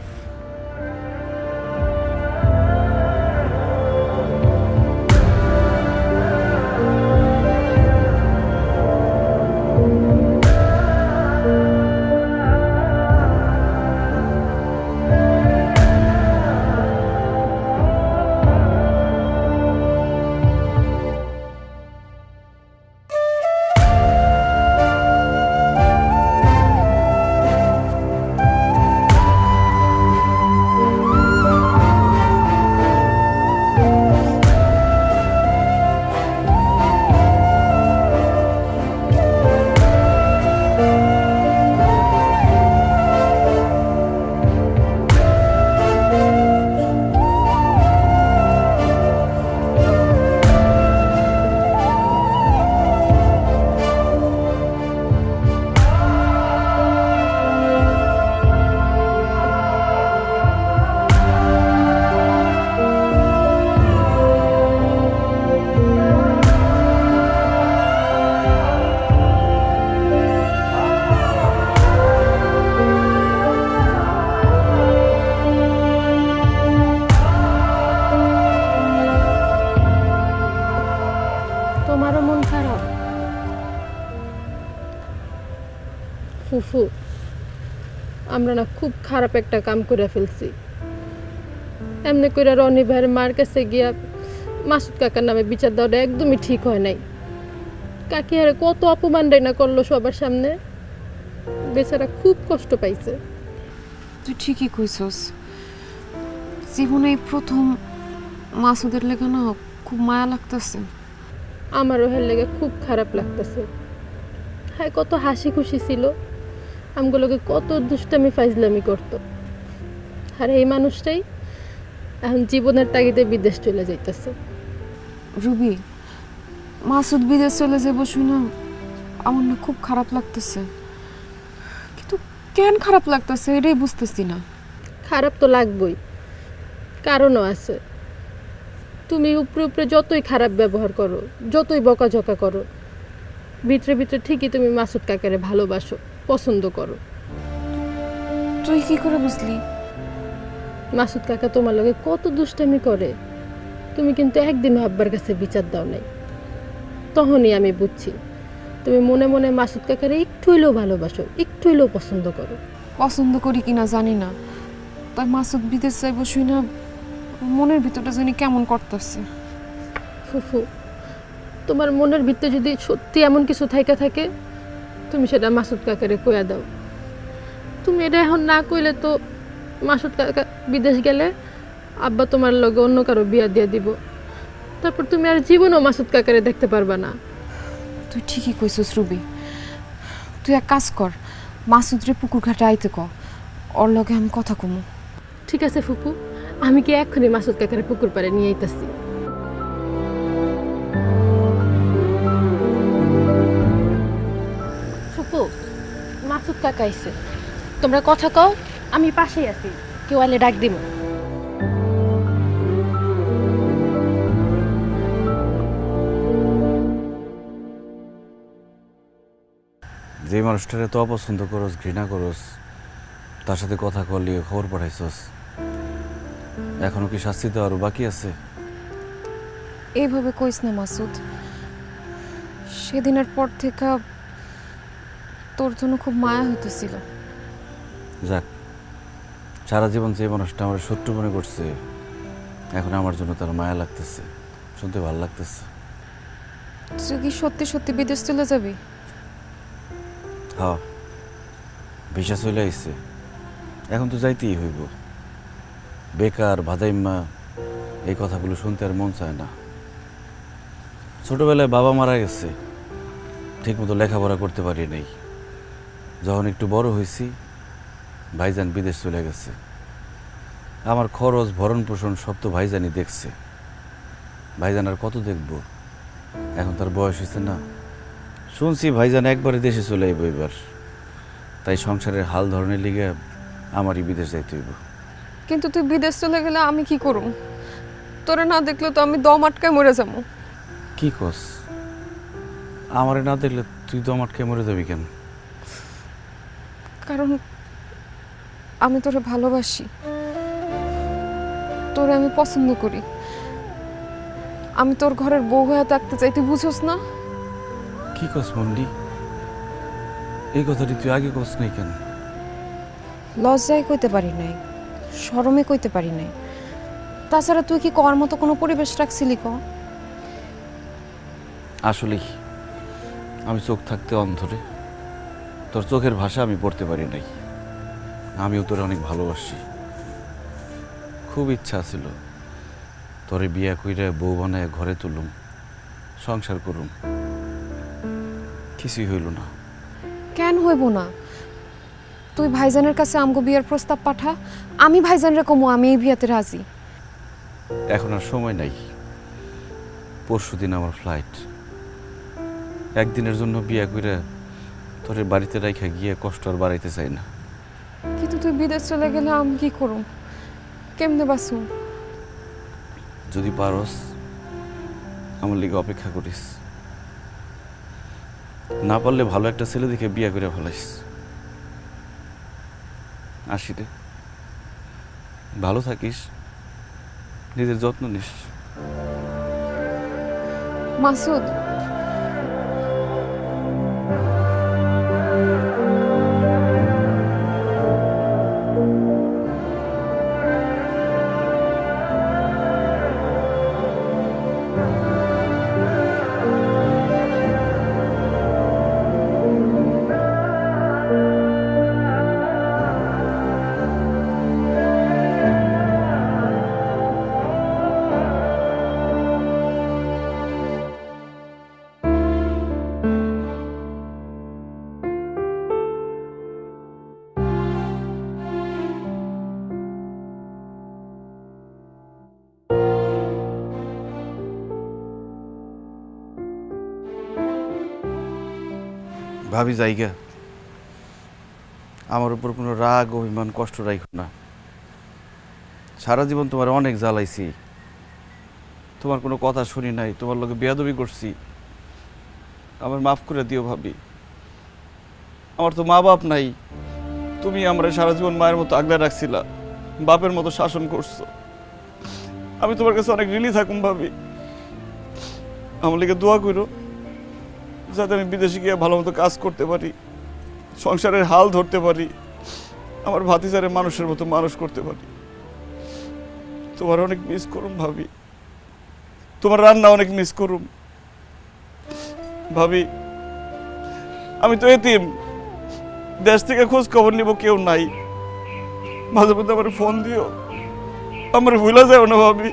তোমারও মন খারাপ? ফুফু, আমরা না খুব খারাপ একটা কাম করে ফেলছি। এমনি করে রনি ভাইয়ের মার কাছে গিয়া মাসুদ কাকার নামে বিচার দেওয়াটা একদমই ঠিক হয় নাই। কাকি আরে কত অপমান না করলো সবার সামনে, বেচারা খুব কষ্ট পাইছে। তুই ঠিকই কইছস, জীবনে প্রথম মাসুদের লেগে না খুব মায়া লাগতেছে। আমারও হের লেগে খুব খারাপ লাগতেছে। হ্যাঁ, কত হাসি খুশি ছিল, আমগুলোকে কত দুষ্টামি ফাইজলামি করতো। আর এই মানুষটাই এখন জীবনের তাগিদে বিদেশ চলে যাইতেছে। রুবি, মাসুদ বিদেশ চলে যাবো শুনে আমার না খুব খারাপ লাগতেছে, কিন্তু কেন খারাপ লাগতেছে এটাই বুঝতেছি না। খারাপ তো লাগবই, কারণও আছে। তুমি উপরে উপরে যতই খারাপ ব্যবহার করো, যতই বকাঝকা করো, ভিতরে ভিতরে ঠিকই তুমি মাসুদ কাকারে ভালোবাসো, পছন্দ করো। তুই কি করে বুঝলি? মাসুদ কাকা তোমার লগে কত দুষ্টামি করে, তুমি কিন্তু একদিনও আব্বার কাছে বিচার দাও নাই। তখনই আমি বুঝছি তুমি মনে মনে মাসুদ কাকারে একটু হইলেও ভালোবাসো, একটু হইলেও পছন্দ করো। পছন্দ করি কিনা জানি না, তাই মাসুদ বিদেশ যাইব শুই না মনের ভিতরটা জানি কেমন করতেছে। ফুফু, তোমার মনের ভিতরে যদি সত্যি এমন কিছু থাইকা থাকে তুমি সেটা মাসুদ কাকারে কইয়া দাও। তুমি এটা এখন না কইলে তো মাসুদ কাকা বিদেশ গেলে আব্বা তোমার লগে অন্য কারো বিয়া দিয়ে দিব, তারপর তুমি আর জীবনও মাসুদ কাকারে দেখতে পারবা না। তুই ঠিকই কইছিস রুবি, তুই এক কাজ কর, মাসুদরে পুকুর ঘাটে আইতে ক, ওর লগে আমি কথা কমু। ঠিক আছে ফুপু, আমি কি এক্ষুনি মাসুদ কাকারে পুকুর পাড়ে নিয়ে আইতাছি। ফুপু, মাসুদ কাকা আইছে, তোমরা কথা কও, আমি পাশেই আছি, কেউ আইলে ডাক দিব। যে মানুষটারে তো অপছন্দ করস, ঘৃণা করস, তার সাথে কথা কলি, খবর পাঠাইছস, এখনো কি শাস্তি দেওয়ার বাকি আছে? এইভাবে কইস না মাসুদ, সেদিনের পর থেকে তোর জন্য খুব মায়া হইতেছিল। যাক, সারা জীবন যে মানুষটা আমার শত্রু মনে করছে, এখন আমার জন্য তার মায়া লাগতেছে, শুনতে ভালো লাগতেছে। তুই কি সত্যি সত্যি বিদেশ চলে যাবি? হ্যাঁ, ভিসা চলে আইছে, এখন তো যাইতেই হইব। বেকার ভাদাইম্মা এই কথাগুলো শুনতে আর মন চায় না। ছোটবেলায় বাবা মারা গেছে, ঠিকমতো লেখাপড়া করতে পারি নাই। যখন একটু বড় হয়েছি, ভাইজান বিদেশ চলে গেছে। আমার খরচ ভরণ পোষণ সব তো ভাইজানই দেখছে। ভাইজান আর কত দেখব, এখন তার বয়স হয়েছে না। শুনছি ভাইজান একবারে দেশে চলে আইব এবার, তাই সংসারের হাল ধরনের লিগে আমারই বিদেশ যাইতে হইব। কিন্তু তুই বিদেশ চলে গেলে আমি কি করব? তোরে না দেখলে তো আমি দম আটকায় মরে যাবো। কি কস? আমারে না দেখলে তুই তো আমার মরে যাবি কেন? কারণ আমি তোরে ভালোবাসি, তোরে আমি পছন্দ করি। আমি তোর ঘরের বউ হয়ে থাকতে চাই, তুই বুঝোস না? কি কস মন্ডি? এই কথাটি তুই আগে কস নাই কেন? লজ্জায় কইতে পারি নাই, শরমে কইতে পারি নাই। তাছাড়া তুই কি কর মতো কোনো পরিবেশ রাখছিলি ক? আসলেই আমি চোখ থাকতে অন্ধরে, তোর চোখের ভাষা আমি পড়তে পারি নাই। আমিও তোরে অনেক ভালোবাসি, খুব ইচ্ছা ছিল তোরে বিয়া কইরা বউ বানায় ঘরে তুলুম, সংসার করুম। কিছুই হইল না। কেন হইব না? তুই ভাইজানের কাছে আমগো বিয়ের প্রস্তাব পাঠা, আমি ভাইজানরে কমু আমি এই বিয়াতে রাজি। এখন আর সময় নাই, পরশুদিন আমার ফ্লাইট। একদিনের জন্য বিয়া কইরা তোরে বাড়িতে রাইখা গিয়ে কষ্ট আর বাড়াইতে চাই না। কিন্তু তুই বিদেশ চলে গেলে আমি কি করুম, কেমনে বাঁচুম? যদি পারস আমার লিগে অপেক্ষা করিস, না পারলে ভালো একটা ছেলে দেখে বিয়া করে ফেলাইস। আসি রে, ভালো থাকিস, নিজের যত্ন নিস। মাসুদ, ভাবি জায়গা, আমার উপর কোনো রাগ অভিমান কষ্ট রাখো না। সারা জীবন তোমার অনেক জ্বালাইছি, তোমার কোনো কথা শুনি নাই, তোমার লোকে বেয়াদবি করছি, আমার মাফ করে দিও ভাবি। আমার তো মা বাপ নাই, তুমি আমরা সারা জীবন মায়ের মতো আগলে রাখছিলা, বাপের মতো শাসন করছো। আমি তোমার কাছে অনেক ঋণী থাকুম ভাবি, আমার লিগে দোয়া করো যাতে আমি বিদেশে গিয়ে ভালো মতো কাজ করতে পারি, সংসারের হাল ধরতে পারি, আমার ভাতিজারে মানুষের মতো মানুষ করতে পারি। তোমার অনেক মিস করুম ভাবি, তোমার রান্না অনেক মিস করুম ভাবি। আমি তো এতিম, দেশ থেকে খোঁজ খবর নিব কেউ নাই। মাঝে মধ্যে আমার ফোন দিও, আমার ভুলে যাও না ভাবি।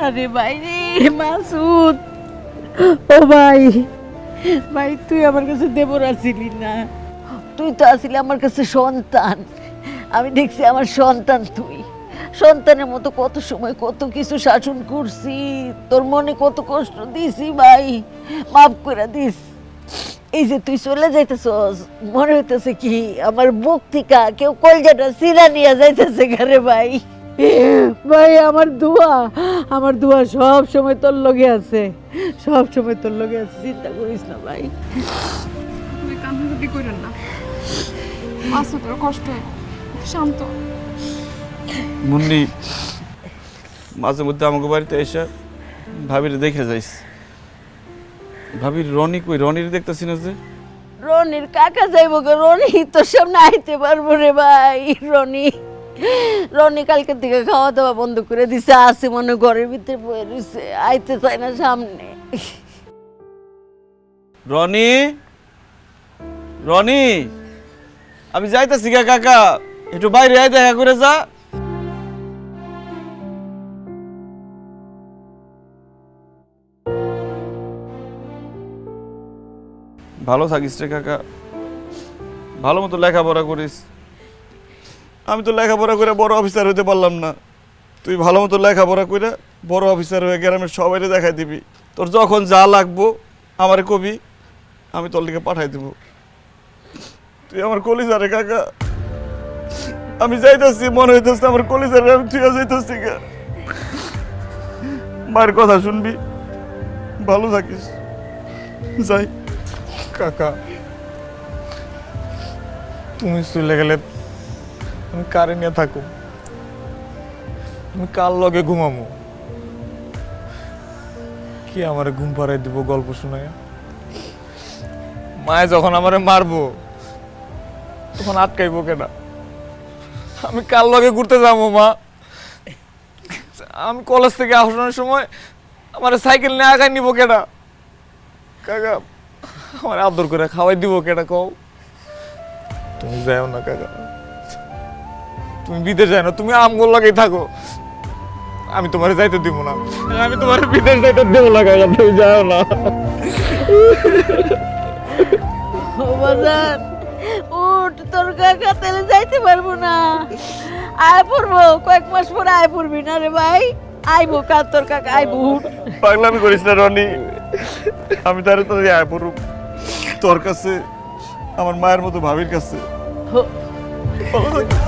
আরে ভাই রে মাসুদ, ও ভাই, ভাই তুই আমার কাছে দেবর আসিলি না, তুই তো আসিলি আমার কাছে সন্তান। আমি দেখছি আমার সন্তান তুই, সন্তানের মতো কত সময় কত কিছু শাসন করছি, তোর মনে কত কষ্ট দিছি ভাই, মাফ করে দিস। এই যে তুই চলে যাইতেছস, মনে হইতেছে কি আমার বুক থেকে কেউ কলজাটা সিরা নিয়ে যাইতেছে ঘরে ভাই। ভাই আমার দোয়া সব সময় তোর লগে আছে, সব সময় তোর লগে আছে, চিন্তা করিস না ভাই। তুমি কান্নাকাটি করেন না, মাসুদের কষ্ট হয়, শান্ত। মুন্নি, মাঝে মধ্যে আমাকে বাড়িতে এসে ভাবির দেখে যাইস। ভাবির রনি কই? রনির দেখতেছি না যে। রনির কাকা যাইব গো, রনি তোর সামনে আইতে পারবো রে ভাই। রনি কালকে থেকে খাওয়া দাওয়া বন্ধ করে দিছে, আসে মনে ঘরের ভিতরে বয়ে রয়েছে, আইতে চায় না সামনে। রনি, রনি, আমি যাইতেছি গা কাকা, একটু বাইরে আয়, দেখা করে যা। ভালো থাকিস রে কাকা, ভালো মতো লেখাপড়া করিস। আমি তো লেখাপড়া করে বড় অফিসার হতে পারলাম না, তুই ভালো মতো লেখাপড়া করে বড় অফিসার হয়ে গ্রামের সবাই দেখাই দিবি। তোর যখন যা লাগবো আমারে কবি, আমি তোর লিগে পাঠাই দিব। তুই আমার কলিজারে কাকা, আমি যাইতেছি, মনে হইতেছে আমার কলিজারে আমি তুই যাইতেছি গা। মায়ের কথা শুনবি, ভালো থাকিস, যাই। কাকা, তুমি চলে গেলে আমি কারে নিয়ে থাকো? আমি কার লগে ঘুমামো? কি আমারে ঘুম পাড়াই দিব গল্প শোনায়? মায়ে যখন আমারে মারবো তখন আটকাইবো কেনা? আমি কার লগে ঘুরতে যাবো মা? আমি কলেজ থেকে আসানোর সময় আমার সাইকেল নিয়ে আগায় নিব কেনা? কাকা, আমার আদর করে খাওয়াই দিব কেটা কও? তুমি যাও না কাকা, তুমি বিদেশ যাও না, তুমি আমগুলো লাগেই থাকো, আমি তোমার যাইতে দিব না, আমি তোমার বিদেশ যাইতে দেব না কাকা, তুমি যাও না। ও বাজান, উঠ, তোর কাকা তাহলে যাইতে পারবো না, আয় পড়বো, কয়েক মাস পরে আয় পড়বি না রে ভাই, আইবো কার তোর কাকা, আইবো। উঠ, পাগলামি করিস না রনি, আমি তারে তো আয় পড়ুক তোর কাছে, আমার মায়ের মতো ভাবির কাছে। ভালো থাকিস।